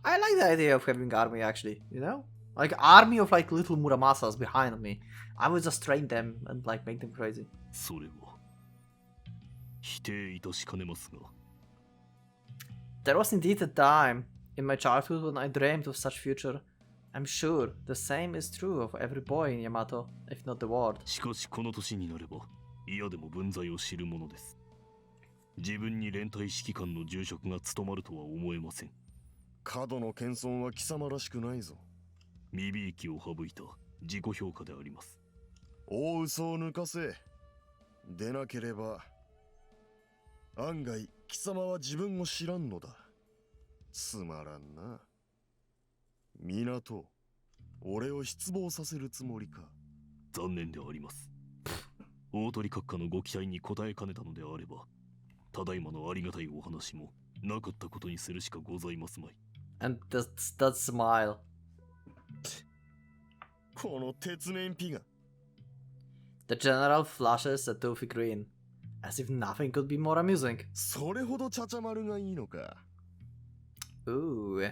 I like the idea of having army actually, you know? Like army of like little Muramasas behind me. I would just train them and like make them crazy. それは否定いたしかねますが。There was indeed a time in my childhood when I dreamed of such future. I'm sure the same is true of every boy in Yamato, if not the world. しかしこの年になれば嫌でも分際を知るものです。自分に連隊指揮官の住職が務まるとは思えません。過度の謙遜は貴様らしくないぞ。身びいきを省いた自己評価であります。大嘘を抜かせ。でなければ案外貴様は自分を知らんのだ。つまらんな。港、俺を失望させるつもりか。残念であります。大鳥閣下のご期待に応えかねたのであれば、ただいまのありがたいお話もなかったことにするしかございますまい。And that smile. この鉄面ピが。The general flashes a toothy grin, as if nothing could be more amusing. それほどちゃちゃ丸がいいのか。Ooh.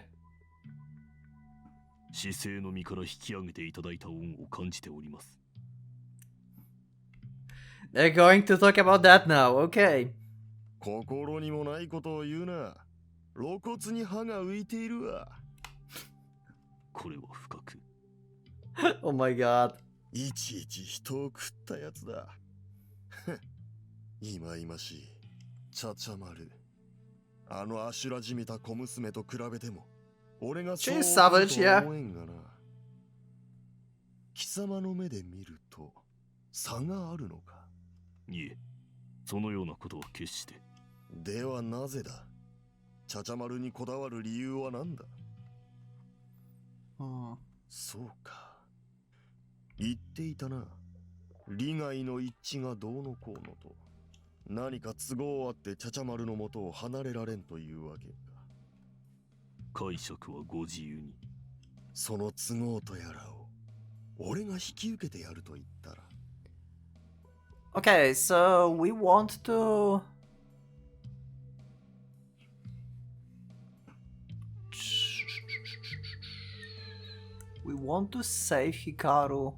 姿勢の身から引き上げていただいた恩を感じております。They're going to talk about that now, okay. 心にもないことを言うな。露骨に歯が浮いているわ。これは深く。Oh my god. いちいち人を食ったやつだ。いまいましい。ちゃちゃ丸。あのアシュラじみた小娘と比べても、俺がそう思えんがな。貴様の目で見ると差があるのか。いえ、そのようなことは決して。ではなぜだ。ちゃちゃ丸にこだわる理由は何だ。そうか。言っていたな。利害の一致がどうのこうのと。何か都合あってちゃちゃ丸の元を離れられんというわけか。解釈はご自由に。その都合とやらを俺が引き受けてやると言ったら。Okay, so we want to... We want to save Hikaru.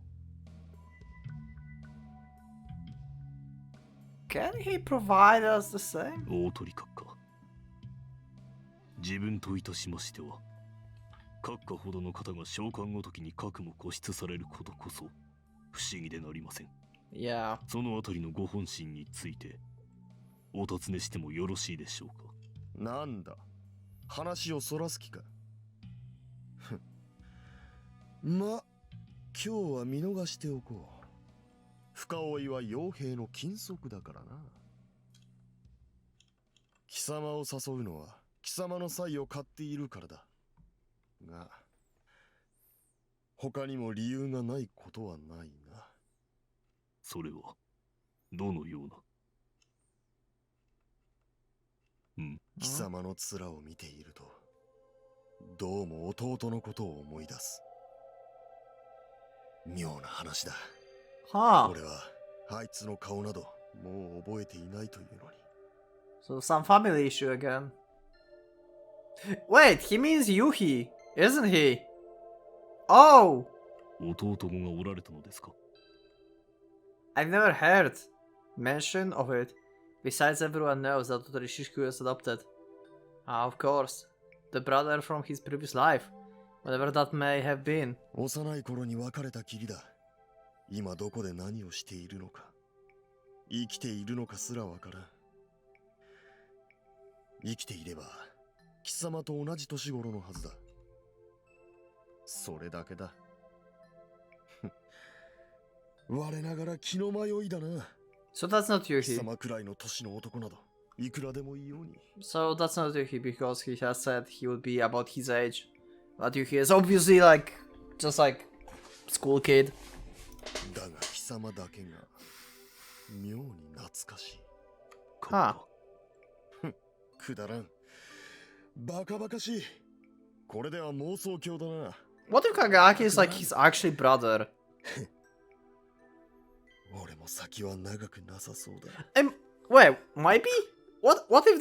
Can he provide us the same? 大鳥閣下。自分といたしましては、閣下ほどの方が召喚ごときに核も固執されることこそ不思議でなりません。Yeah. そのあたりのご本心についてお尋ねしてもよろしいでしょうか。なんだ、話をそらす気か。ま、今日は見逃しておこう。深追いは傭兵の禁則だからな。貴様を誘うのは貴様の才を買っているからだ。が、他にも理由がないことはないな。それはどのような。貴様の面を見ていると、どうも弟のことを思い出す。妙な話だ。Huh. 俺はあいつの顔などもう覚えていないというのに。So some family issue again. Wait, he means Yuhi, isn't he? Oh! 弟がおられたのですか。 I've never heard mention of it. Besides, everyone knows that Torishishiku is adopted. Ah, of course. The brother from his previous life. Whatever that may have been. 幼い頃に別れたきりだ。今どこで何をしているのか、生きているのかすらわからん。生きていれば貴様と同じ年頃のはずだ。それだけだ。我ながら気の迷いだな。So that's not 貴 Yuhi. 様くらいの年の男などいくらでもいいように。 So that's not Yuhi because he has said he would be about his age. But Yuhi is obviously like, just like, school kid. だが貴様だけが妙に懐かしい。はあ。くだらん。バカバカしい。これでは妄想郷だな。What if Kagaki is like his actually brother? 俺も先は長くなさそうだ。Wait, might be? What if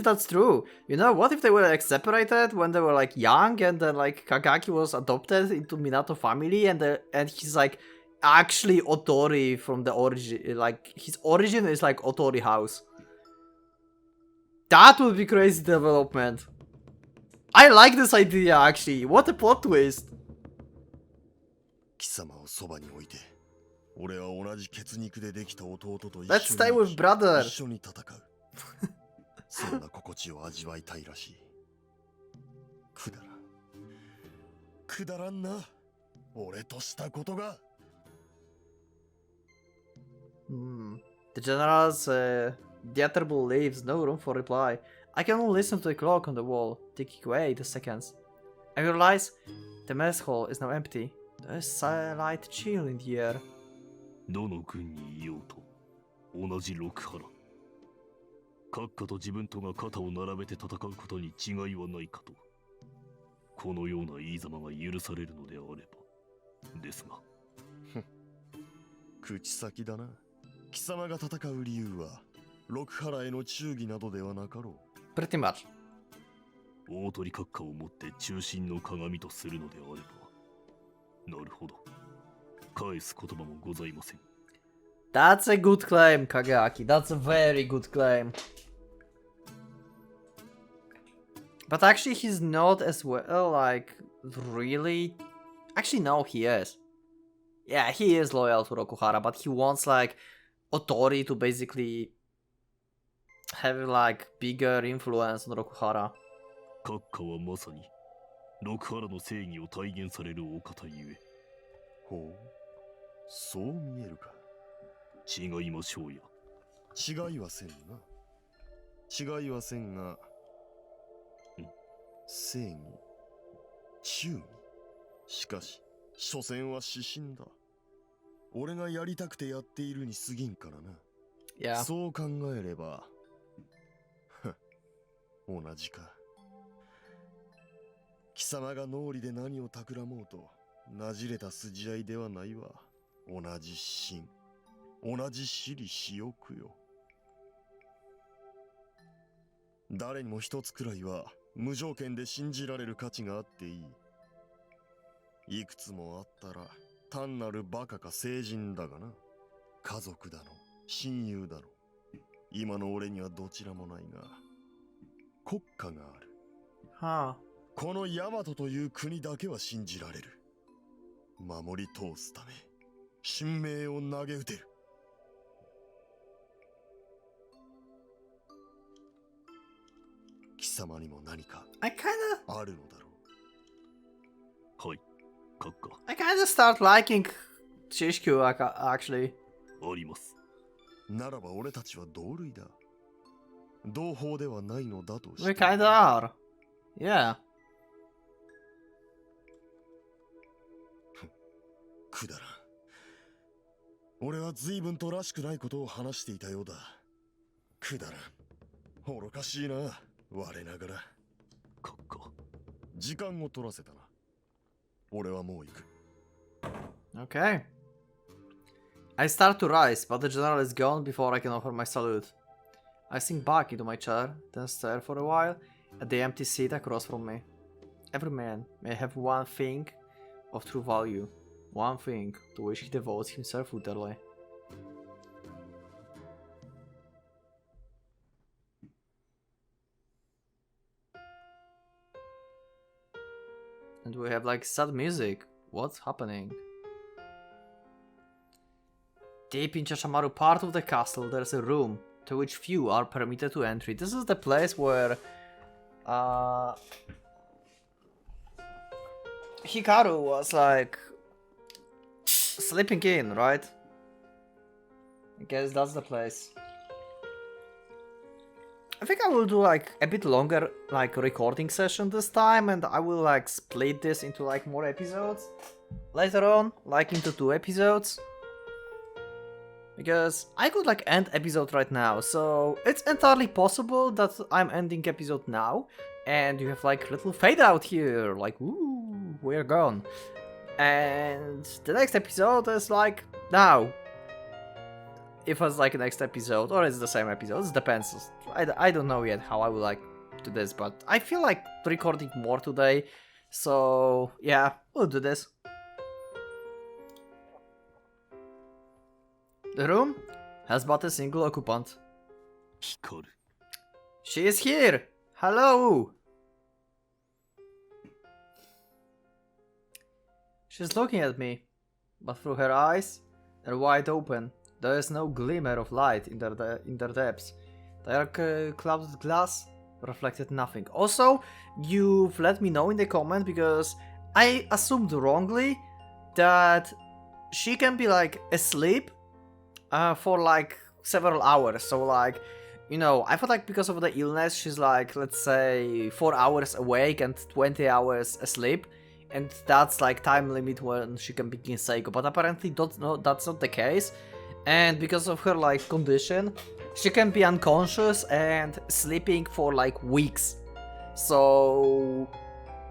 that's true? You know, what if they were like separated when they were like young and then like Kagaki was adopted into Minato family and he's like actually Otori from the origin, like his origin is like Otori house. That would be crazy development. I like this idea actually. What a plot twist. 貴様をそばに置いて、俺は同じ血肉でできた弟と一 Let's 緒 stay に with brother. 一緒に戦う。そんな心地を味わいたいらしい。くだらん。くだらんな。俺としたことが。The general's theatrical leaves no room for reply. I can only listen to the clock on the wall, ticking away the seconds. I realize the mess hall is now empty. There's a light chill in the air. どの軍にいようと同じ六原。閣下と自分とが肩を並べて戦うことに違いはないかと。このような言いざまが許されるのであれば。ですが。口先だな。貴様が戦う理由は六原への忠義などではなかろう。Pretty much. 大鳥閣下をもって中心の鏡とするのであれば。なるほど。返す言葉もございません。That's a good claim, Kagaki. That's a very good claim. But actually, he's not as well, like, really... Actually, no, he is. Yeah, he is loyal to Rokuhara, but he wants, like, Otori to basically have, like, bigger influence on Rokuhara. 閣下はまさに六原の正義を体現されるお方ゆえ。ほう、そう見えるか。違いましょうや。違いはせんな。違いはせんが、正義、忠義。しかし、所詮は指針だ。俺がやりたくてやっているに過ぎんからな。Yeah. そう考えれば、同じか。貴様が脳裏で何を企もうと、なじれた筋合いではないわ。同じ心、同じ私利私欲よ。誰にも一つくらいは無条件で信じられる価値があっていい。いくつもあったら単なるバカか聖人だがな。家族だの、親友だの、今の俺にはどちらもないが、国家がある。Huh. このヤマトという国だけは信じられる。守り通すため、神明を投げ打てる。貴様にも何か I kinda あるのだろう。はい、閣下。 I kinda start liking Shishku actually. あります。ならば俺たちは同類だ。同胞ではないのだとし We て。 kinda are. Yeah. くだらん。俺は随分とらしくないことを話していたようだ。くだらん。愚かしいな、我ながら。閣下。時間を取らせたな。俺はもう行く。Okay. I start to rise, but the general is gone before I can offer my salute. I sink back into my chair, then stare for a while at the empty seat across from me. Every man may have one thing of true value, one thing to which he devotes himself utterly. And we have like sad music. What's happening? Deep in Chashamaru part of the castle, there's a room to which few are permitted to entry. This is the place where Hikaru was like sleeping in, right? I guess that's the place. I think I will do like a bit longer like recording session this time, and I will like split this into like more episodes later on, like into 2 episodes. Because I could like end episode right now, so it's entirely possible that I'm ending episode now, and you have like little fade out here, like ooh, we're gone. And the next episode is like now. If it's like next episode or it's the same episode, it depends. I don't know yet how I will like do this, but I feel like recording more today, so yeah, we'll do this. The room has but a single occupant. Hikaru. She is here! Hello! She's looking at me, but through her eyes, they're wide open. There is no glimmer of light in their depths. Dark clouded glass reflected nothing. Also, you've let me know in the comment because I assumed wrongly that she can be like asleep for like several hours. So like, you know, I thought like because of the illness she's like, let's say 4 hours awake and 20 hours asleep, and that's like time limit when she can begin Seiko. But apparently that's not the case, and because of her like condition, she can be unconscious and sleeping for like weeks. So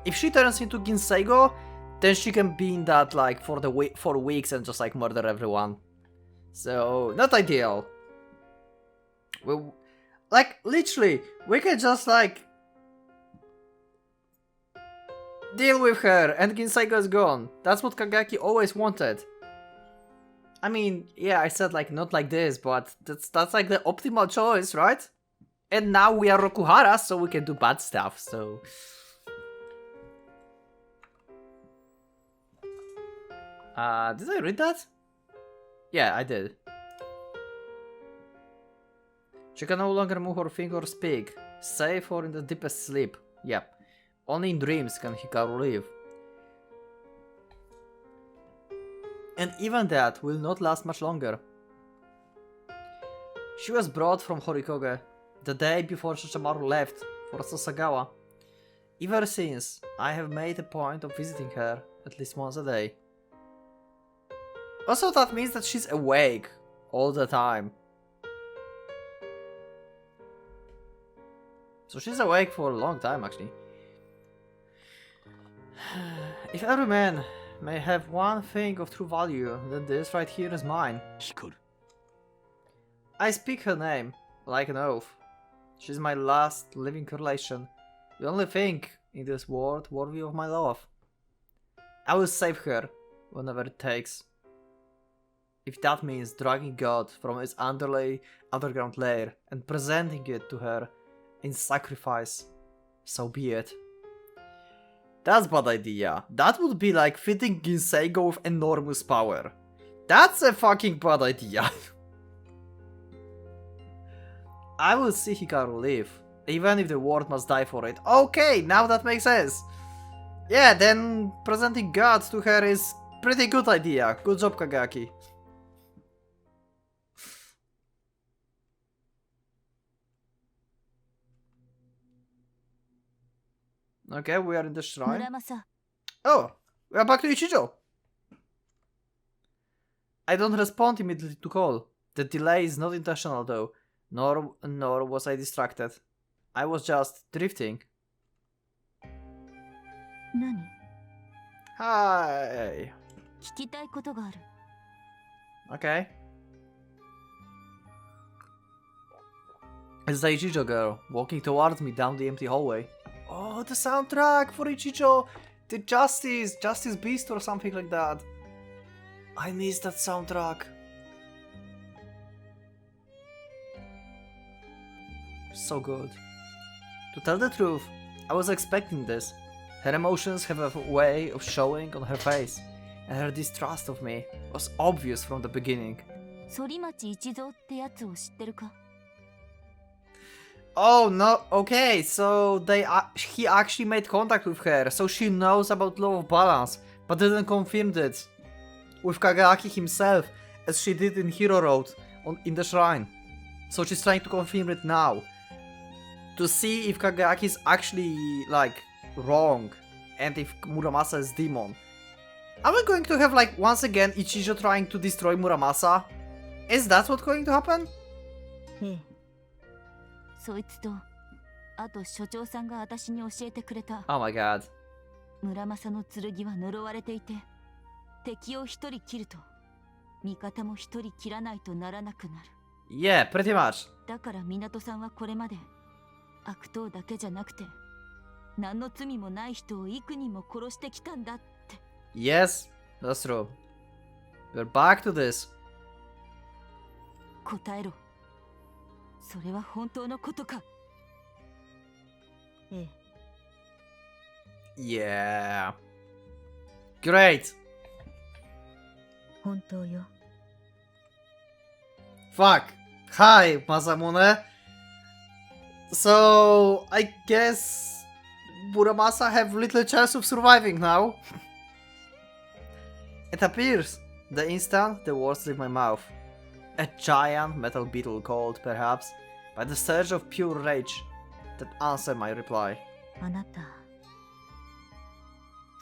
if she turns into Ginseigo, then she can be in that like for weeks and just like murder everyone. So not ideal. Like literally, we can just like deal with her and Ginseigo is gone. That's what Kagaki always wanted. I mean, yeah, I said like not like this, but that's like the optimal choice, right? And now we are Rokuhara, so we can do bad stuff, so... did I read that? Yeah, I did. She can no longer move her finger or speak, save for in the deepest sleep. Yep. Only in dreams can Hikaru live. And even that will not last much longer. She was brought from Horikoge the day before Shoshimaru left for Sasagawa. Ever since, I have made a point of visiting her at least once a day. Also, that means that she's awake all the time. So she's awake for a long time, actually. If every man may have one thing of true value, then this right here is mine. Hikaru. I speak her name, like an oath. She's my last living relation, the only thing in this world worthy of my love. I will save her, whenever it takes. If that means dragging God from his underground lair and presenting it to her in sacrifice, so be it. That's a bad idea. That would be like fitting Ginseigo with enormous power. That's a fucking bad idea. I will see Hikaru live, even if the world must die for it. Okay, now that makes sense. Yeah, then presenting God to her is pretty good idea. Good job, Kagaki. Okay, we are in the shrine. Muramasa. Oh, we are back to Ichijo. I don't respond immediately to call. The delay is not intentional though, nor was I distracted. I was just drifting. 何 Hi. 聞きたいことがある。 Okay. It's the Ichijo girl, walking towards me down the empty hallway. Oh, the soundtrack for Ichijo! The Justice Beast or something like that. I miss that soundtrack. So good. To tell the truth, I was expecting this. Her emotions have a way of showing on her face, and her distrust of me was obvious from the beginning. 反町一蔵ってやつを知ってるか？ Oh no, okay, so he actually made contact with her, so she knows about law of balance, but didn't confirm it with Kagaki himself, as she did in Hero Road in the shrine. So she's trying to confirm it now, to see if Kagaki is actually, like, wrong, and if Muramasa is demon. Are we going to have, like, once again Ichijo trying to destroy Muramasa? Is that what's going to happen? ええ。そいつと、あと所長さんが私に教えてくれた。Oh my god. 村正の剣は呪われていて、敵を一人切ると、味方も一人切らないとならなくなる。Yeah, pretty much. だから港さんはこれまで、悪党だけじゃなくて、何の罪もない人を幾人も殺してきたんだって。Yes, that's true. We're back to this. 答えろ。それは本当のことか。ええ。Yeah. Great. 本当よ。Fuck. Hi, Masamune. So, I guess Muramasa have little chance of surviving now. It appears the instant the words leave my mouth. A giant metal beetle called, perhaps, by the surge of pure rage that answered my reply. あなた、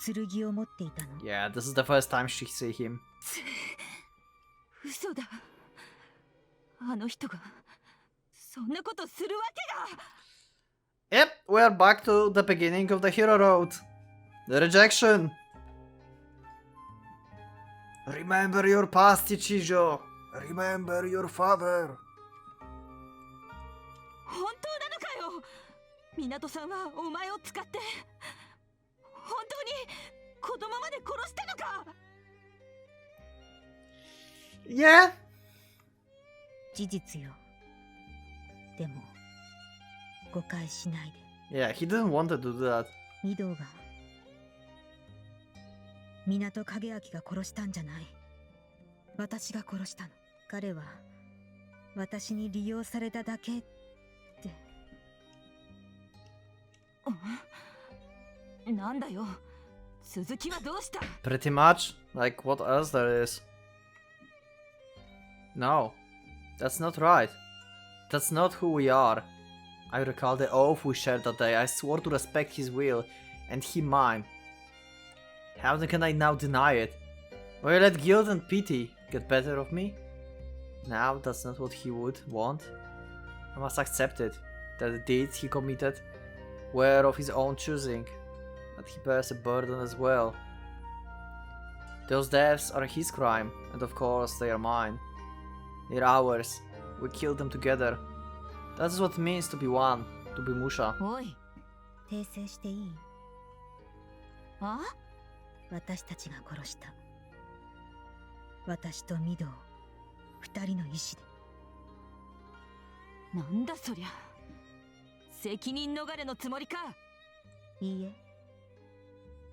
剣を持っていたの？ Yeah, this is the first time she see him. 嘘だ。あの人がそんなことするわけが。 Yep, we're back to the beginning of the Hero Road. The rejection. Remember your past, Ichijo. Remember your father. 本当なのかよ。港さんはお前を使って本当に子供まで殺したのか。 Yeah. 事実よ。でも誤解しないで。 Yeah, he didn't want to do that. 御堂が港影明が殺したんじゃない。私が殺したの。彼は私に利用されただけって。なんだよ。鈴木はどうした？ Pretty much. Like, what else there is? No. That's not right. That's not who we are. I recall the oath we shared that day. I swore to respect his will, and he mine. How can I now deny it? Will you let guilt and pity get better of me? Now that's not what he would want. I must accept it, that the deeds he committed were of his own choosing, that he bears a burden as well. Those deaths are his crime, and of course they are mine. They're ours. We killed them together. That's what it means to be one, to be Musha. おい、訂正していい？あ？私たちが殺した。私と御堂、二人の意志で。なんだそりゃ。責任逃れのつもりか。いいえ、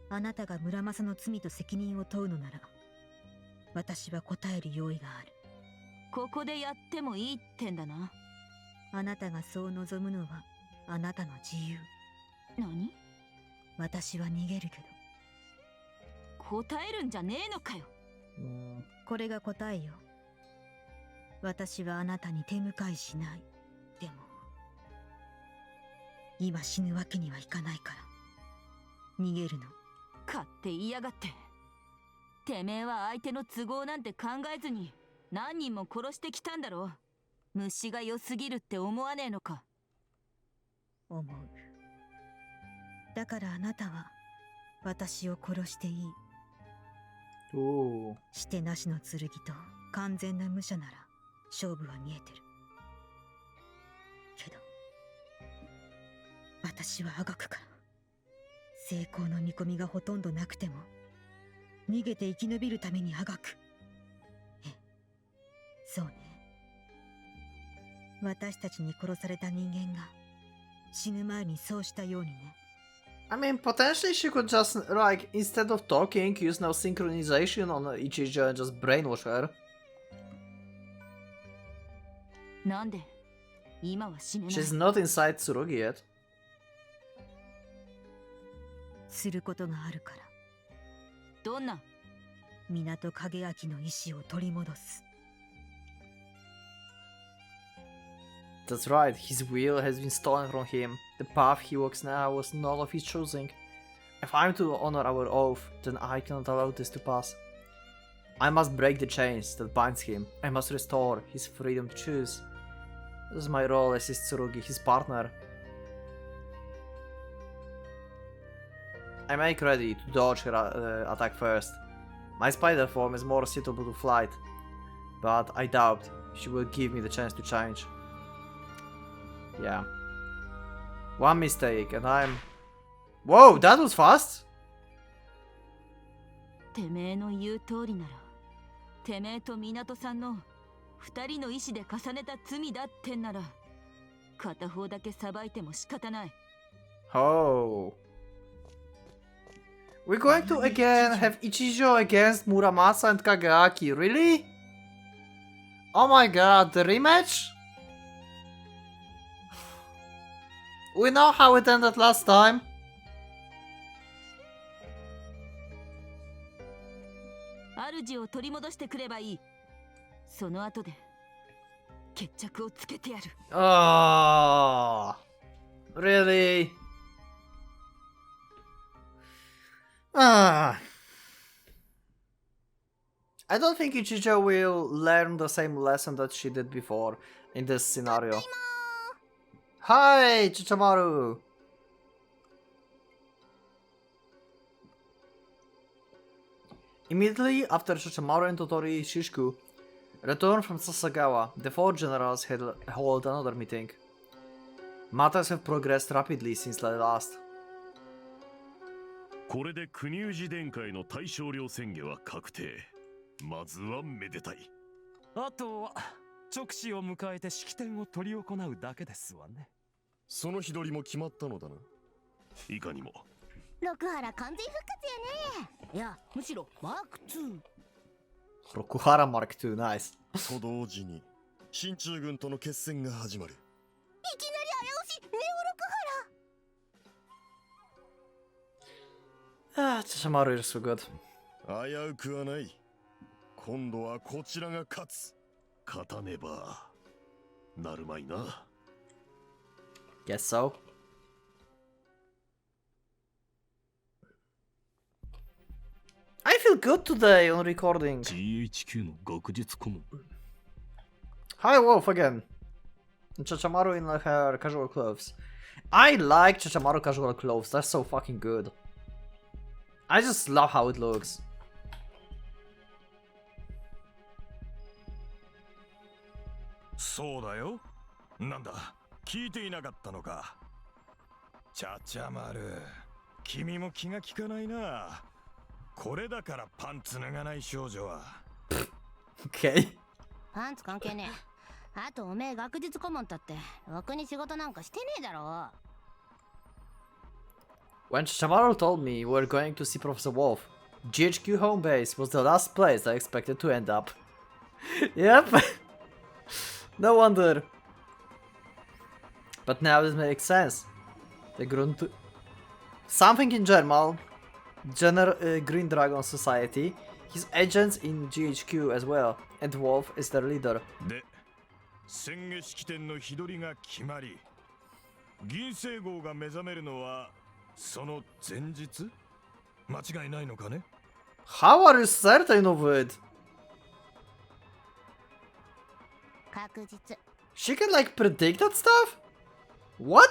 あなたが村正の罪と責任を問うのなら、私は答える用意がある。ここでやってもいいってんだな。あなたがそう望むのはあなたの自由。何？私は逃げるけど。答えるんじゃねえのかよ。これが答えよ。私はあなたに手向かいしない。でも今死ぬわけにはいかないから逃げるの。勝手言いやがって。てめえは相手の都合なんて考えずに何人も殺してきたんだろう。虫が良すぎるって思わねえのか。思う。だからあなたは私を殺していい。してなしの剣と完全な無者なら勝負は見えてるけど、私はあがくから。成功の見込みがほとんどなくても逃げて生き延びるためにあがく。ええ、そうね。私たちに殺された人間が死ぬ前にそうしたようにね。I mean, potentially she could just, like, instead of talking, use no synchronization on Ichijo and just brainwash her. なんで今は死ねない。 She's not inside Tsurugi yet. することがあるから。どんな？港影明の意志を取り戻す。That's right, his will has been stolen from him. The path he walks now was not of his choosing. If I'm to honor our oath, then I cannot allow this to pass. I must break the chains that binds him. I must restore his freedom to choose. This is my role as his Tsurugi, his partner. I make ready to dodge her attack first. My spider form is more suitable to flight, but I doubt she will give me the chance to change. Yeah. One mistake and I'm... Whoa, that was fast! てめえの言う通りなら、てめえと港さんの二人の意志で重ねた罪だってんなら、片方だけ裁いても仕方ない。Oh. We're going to again have Ichijo against Muramasa and Kagaki, really? Oh my god, the rematch? We know how it ended last time. 主を取り戻してくればいい。その後で決着をつけてやる。Oh, really? I don't think Ichijo will learn the same lesson that she did before in this scenario. Hi, Chichamaru! Immediately after Chichamaru and Totori Shishku returned from Sasagawa, the four generals had held another meeting. Matters have progressed rapidly since the last. これで国氏殿下への大勝領宣言は確定。まずはめでたい。あとは勅使を迎えて式典を執り行うだけですわね。その日取りも決まったのだな。いかにも。六原完全復活やね。いや、むしろマーク2。Rokuhara Mark II, nice. と同時に進駐軍との決戦が始まる。いきなり危うし、ネオ六原。Ah, Chichamaru is so good. 危うくはない。今度はこちらが勝つ。勝たねばなるまいな。Guess so. I feel good today on recording. GHQ の学術顧問。Hi Wolf again. Chichamaru in her casual clothes. I like Chichamaru casual clothes. They're so fucking good. I just love how it looks. そうだよ。なんだ、聞いていなかったのか。ちゃちゃまる、君も気が利かないな。これだからパンツ脱がない少女は。Okay. パンツ関係ねえ。あとおめえ学術顧問だってろくに仕事なんかしてねえだろ。 When Shamaru told me we were going to see Professor Wolf, GHQ home base was the last place I expected to end up. Yep. No wonder. But now this makes sense. The Grund... Something in German, Green Dragon Society, his agents in GHQ as well, and Wolf is their leader. で、宣言式典の日取りが決まり、銀星号が目覚めるのはその前日？間違いないのかね？ How are you certain of it? 確実。 She can like predict that stuff? What?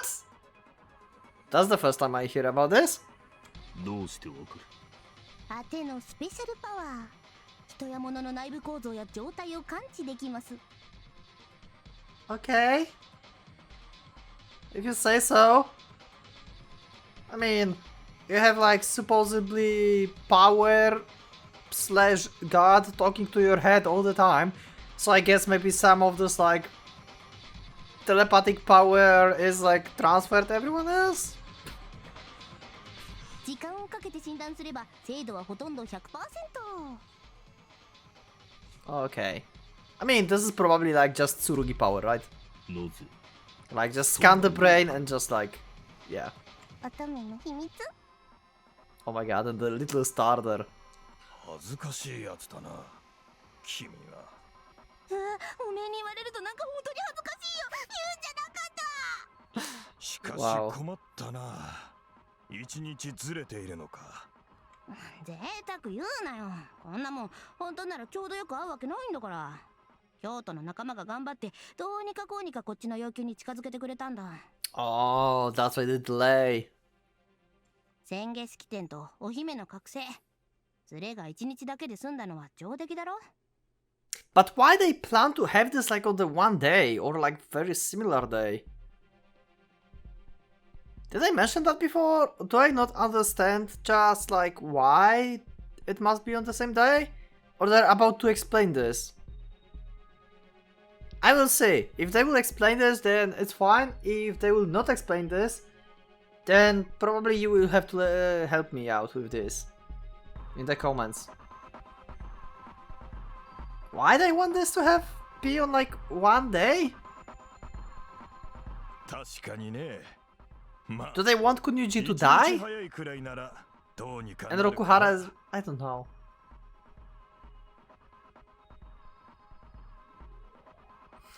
That's the first time I hear about this. どうしてわかる？あてのスペシャルパワー。人や物の内部構造や状態を感知できます。 Okay. If you say so. I mean, you have like supposedly power slash god talking to your head all the time. So I guess maybe some of this like telepathic power is like transferred to everyone else? 時間をかけて診断すれば精度はほとんど 100%。 Okay. I mean, this is probably like just Tsurugi power, right? なぜ？ Like just scan the brain and just like, yeah. 乙女の秘密。 Oh my god, and the little starter. 恥ずかしいやつだな、君は。おめえに言われるとなんか本当に恥ずかしいよ。言うんじゃなかった。しかし Wow. 困ったな。一日ずれているのか。贅沢言うなよ。こんなもん本当ならちょうどよく合うわけないんだから。京都の仲間が頑張ってどうにかこうにかこっちの要求に近づけてくれたんだ。 Oh, that's why the delay. 宣言式典とお姫の覚醒。ズレが一日だけで済んだのは上出来だろ。 But why they plan to have this like on the one day or like very similar day? Did I mention that before? Do I not understand just like why it must be on the same day? Or they're about to explain this? I will see. If they will explain this, then it's fine. If they will not explain this, then probably you will have to help me out with this in the comments. Why they want this to have be on like one day? 確かにね。まあ、 Do they want Kunyuji to die? 早いくらいならどうにか And なるかな。 Rokuhara is... I don't know.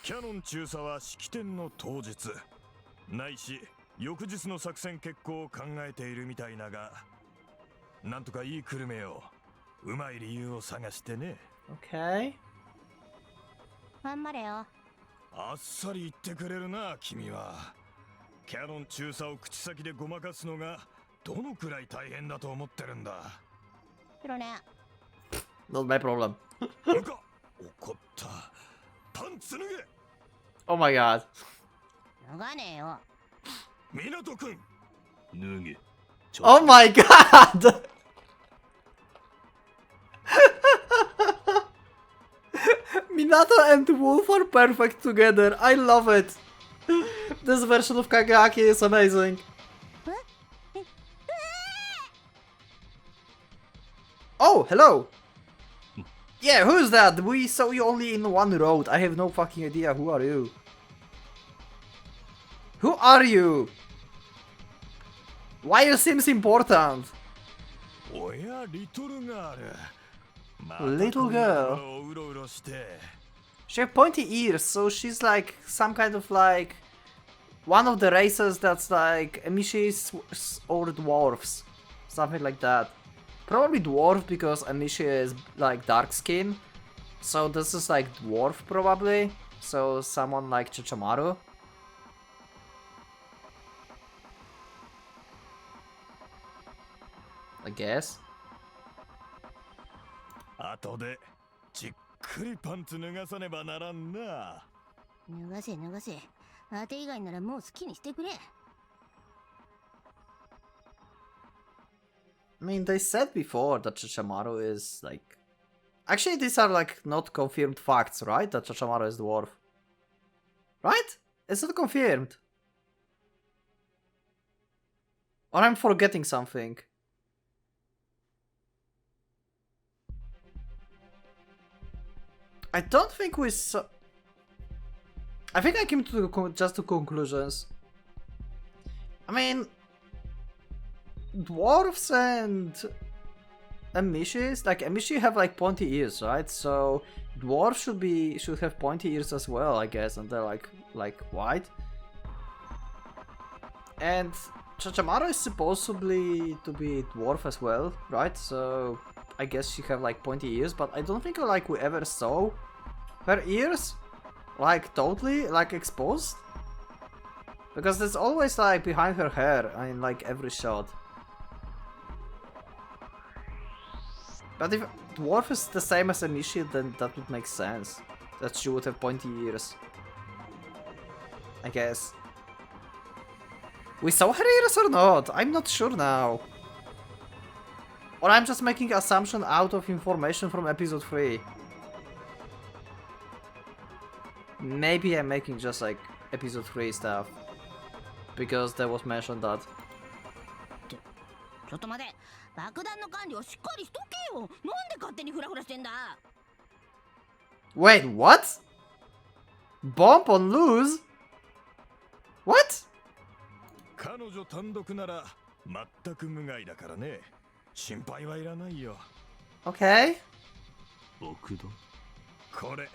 キャノン中佐は式典の当日ないし翌日の作戦決行を考えているみたいだが、なんとかいい久留米をうまい理由を探してね。 Okay. 頑張れよ。あっさり言ってくれるな、君は。キャノン中佐を口先でごまかすのがどのくらい大変だと思ってるんだ。ヒロネ。 Not my problem. なんか怒った。パンツ脱げ。 Oh my god. 脱がねえよ。港君。脱げ。 Oh my god! Minato and Wolf are perfect together. I love it. This version of Kagaki is amazing. Oh, hello. Yeah, who's that? We saw you only in one road. I have no fucking idea. Who are you? Who are you? Why you seems important? おや、リトルガール。 Little girl. She has pointy ears, so she's like some kind of like one of the races that's like Emishi or dwarves, something like that. Probably dwarf because Emishi is like dark skin, so this is like dwarf probably. So someone like Chichamaru. I guess. 後でじっくりパンツ脱がさねばならんな。脱がせ脱がせ。あて以外ならもう好きにしてくれ。I mean, they said before that Chichamaru is like Actually, these are like not confirmed facts, right? That Chachamaru is dwarf. Right? It's not confirmed. Or I'm forgetting something. I don't think we saw... I think I came to just to conclusions. I mean... Dwarves and... Amishis? Like, Amishi have like pointy ears, right? So... Dwarves should have pointy ears as well, I guess. And they're like white. And... Chachamaru is supposedly to be dwarf as well, right? So... I guess she have like pointy ears, but I don't think like we ever saw her ears like totally like exposed, because there's always like behind her hair in like every shot. But if dwarf is the same as Amishi, then that would make sense that she would have pointy ears, I guess. We saw her ears or not? I'm not sure now. Or I'm just making assumption out of information from episode 3. Maybe I'm making just like episode 3 stuff. Because there was mentioned that. ちょっと待て。爆弾の管理をしっかりしとけよ。なんで勝手にフラフラしてんだ。 Wait, what? Bomb on loose? What? 彼女単独なら全く無害だからね。心配はいらないよ。Okay. 爆弾？これ。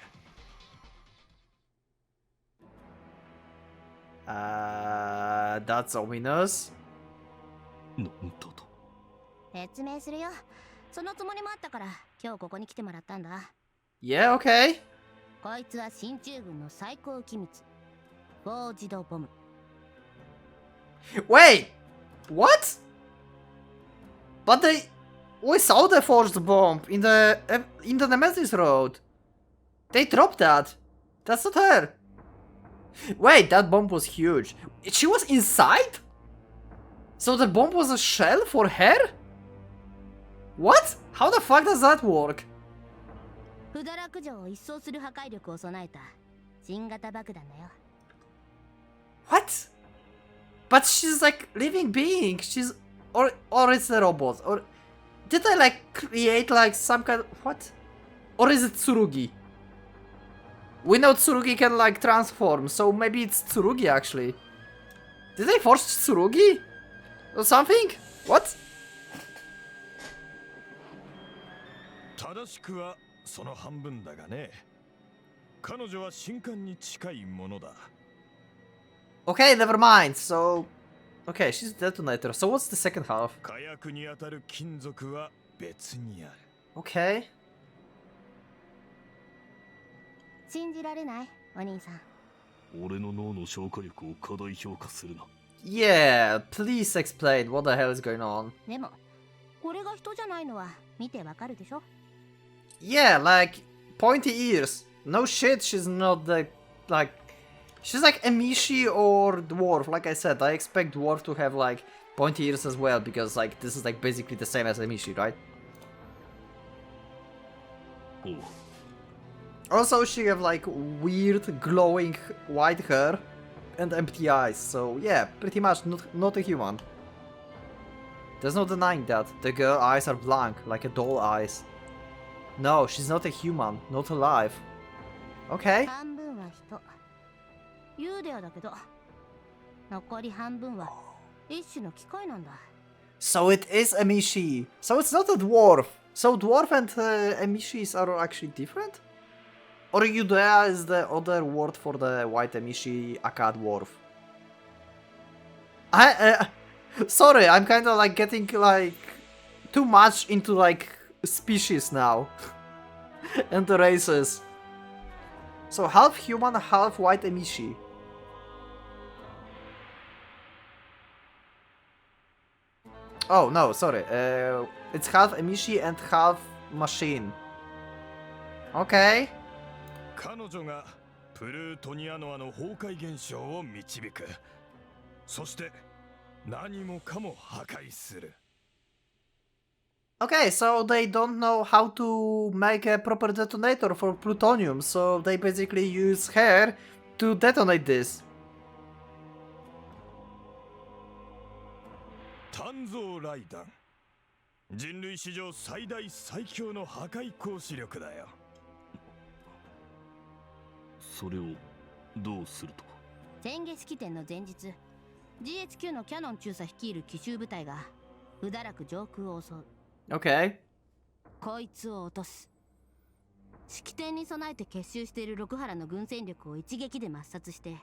That's ominous. なんだと。説明するよ。そのつもりもあったから今日ここに来てもらったんだ。Yeah, okay. こいつは進駐軍の最高機密。フォージドボム。Wait! What? But we saw the forged bomb in the Nemesis Road. They dropped that. That's not her. Wait, that bomb was huge. She was inside? So the bomb was a shell for her? What? How the fuck does that work? 不堕落城を一掃する破壊力を備えた新型爆弾だよ。What? But she's like living being. She's or it's the robot. Or did I like create like some kind of what? Or is it Tsurugi? We know Tsurugi can like transform, so maybe it's Tsurugi actually. Did they force Tsurugi? Or something? What? 正しくはその半分だがね。彼女は神官に近いものだ。Okay, never mind. So, okay, she's a detonator. So what's the second half? 火薬に当たる金属は別にある。Okay. 信じられないお兄さん。俺の脳の消化力を過大評価するな。Yeah, please explain what the hell is going on. でもこれが人じゃないのは見てわかるでしょ。 Yeah, like pointy ears. No shit, she's not the like. She's like Amishi or dwarf. Like I said, I expect dwarf to have like pointy ears as well, because like this is like basically the same as Amishi, right? Oh. Also, she have like weird glowing white hair and empty eyes. So yeah, pretty much not a human. There's no denying that. The girl eyes are blank, like a doll eyes. No, she's not a human, not alive. Okay. 半分は人。ユーデアだけど、残り半分は一種の機械なんだ。So it is Amishi. So it's not a dwarf. So dwarf and Amishis are actually different? Or Yudea is the other word for the white Amishi aka dwarf? Sorry, I'm kind of like getting like too much into like species now. And the races. So half human, half white Amishi. Oh no, sorry. It's half Amishi and half machine. Okay. 彼女がプルートニアノアの崩壊現象を導く。そして何もかも破壊する。Okay, so they don't know how to make a proper detonator for plutonium, so they basically use her to detonate this. 鍛造ライダン。人類史上最大最強の破壊行使力だよ。それをどうすると？前下式典の前日、GHQ のキャノン中佐率いる奇襲部隊がうだらく上空を襲う。Okay. こいつを落とす。式典に備えて結集している六原の軍戦力を一撃で抹殺して、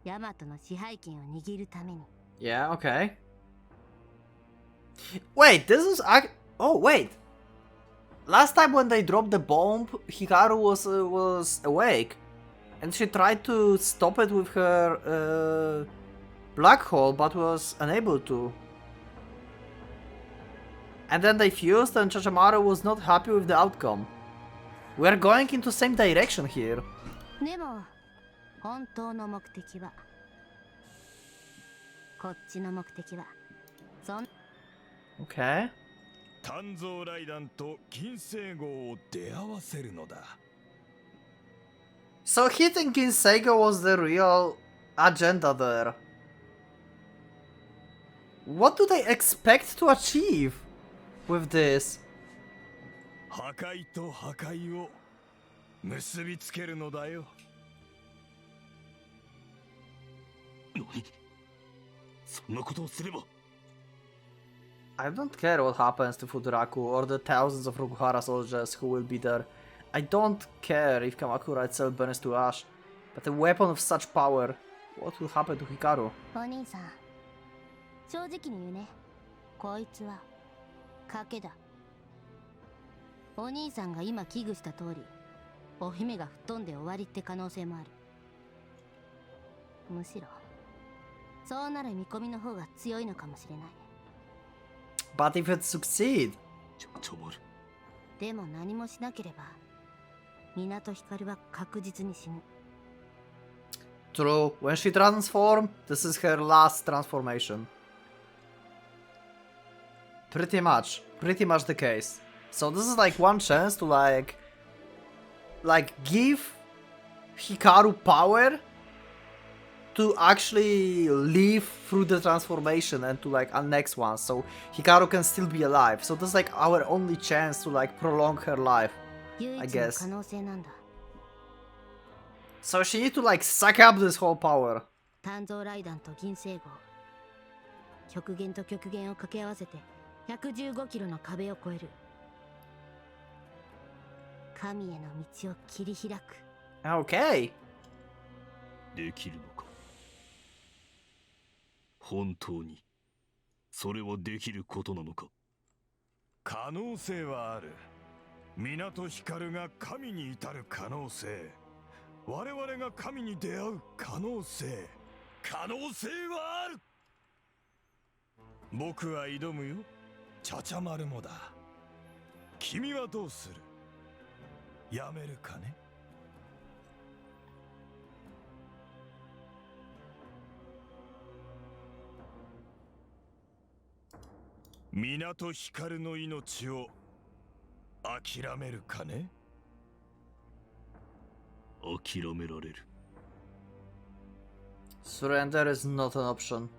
ヤマトの支配権を握るために。Yeah, okay. Wait, this is... Oh, wait. Last time when they dropped the bomb, Hikaru was awake. And she tried to stop it with her black hole, but was unable to. And then they fused and Chachamaru was not happy with the outcome. We're going into the same direction here. でも、本当の目的は、こっちの目的は、Okay. 鍛造ライダンと金星号を出会わせるのだ。So hitting Kinseigo was the real agenda there. What do they expect to achieve with this? 破壊と破壊を結びつけるのだよ。何？そんなことをすれば。I don't care what happens to Fuduraku or the thousands of Rokuhara soldiers who will be there. I don't care if Kamakura itself burns to ash. But a weapon of such power, what will happen to Hikaru? お兄さん、正直に言うね。こいつは賭けだ。お兄さんが今危惧した通り、お姫が吹っ飛んで終わりって可能性もある。むしろ、そうなる見込みの方が強いのかもしれない。But if it succeeds? でも何もしなければ、港光は確実に死ぬ。True. When she transforms, this is her last transformation. Pretty much the case. So this is like one chance to like give Hikaru power to actually live through the transformation and to like annex one, so Hikaru can still be alive. So this is like our only chance to like prolong her life, I guess. So she needs to like suck up this whole power. 鍛造ライダンと銀星号、極限と極限を掛け合わせて115キロの壁を越える。神への道を切り開く。Okay. できるのか。本当にそれはできることなのか。可能性はある。港光が神に至る可能性。我々が神に出会う可能性。可能性はある。僕は挑むよ。チャチャマルもだ。君はどうする？やめるかね？港光の命を諦めるかね？諦められる。Surrender is not an option.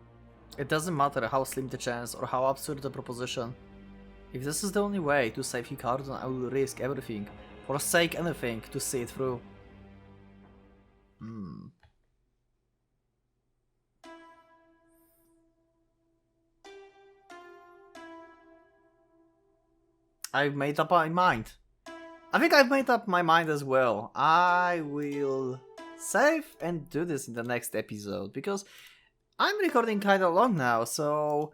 It doesn't matter how slim the chance or how absurd the proposition. If this is the only way to save Hikaru, then I will risk everything, forsake anything to see it through. I've made up my mind. I think I've made up my mind as well. I will save and do this in the next episode, because I'm recording kinda long now, so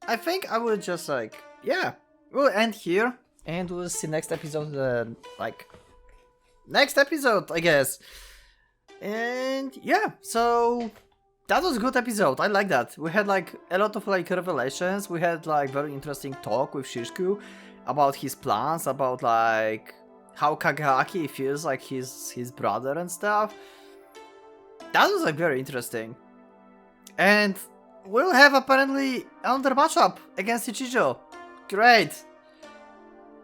I think I will just like, yeah, we'll end here and we'll see next episode, next episode, I guess. And yeah, so that was a good episode. I like that. We had like a lot of like revelations. We had like very interesting talk with Shishku about his plans, about like how Kagehaki feels like his brother and stuff. That was like very interesting. And we'll have apparently another matchup against Ichijo. Great.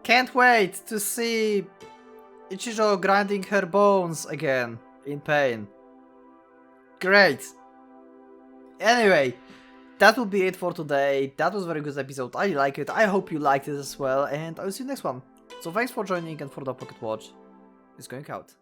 Can't wait to see Ichijo grinding her bones again in pain. Great. Anyway, that will be it for today. That was a very good episode. I like it. I hope you liked it as well. And I'll see you next one. So thanks for joining and for the Pocket Watch. It's going out.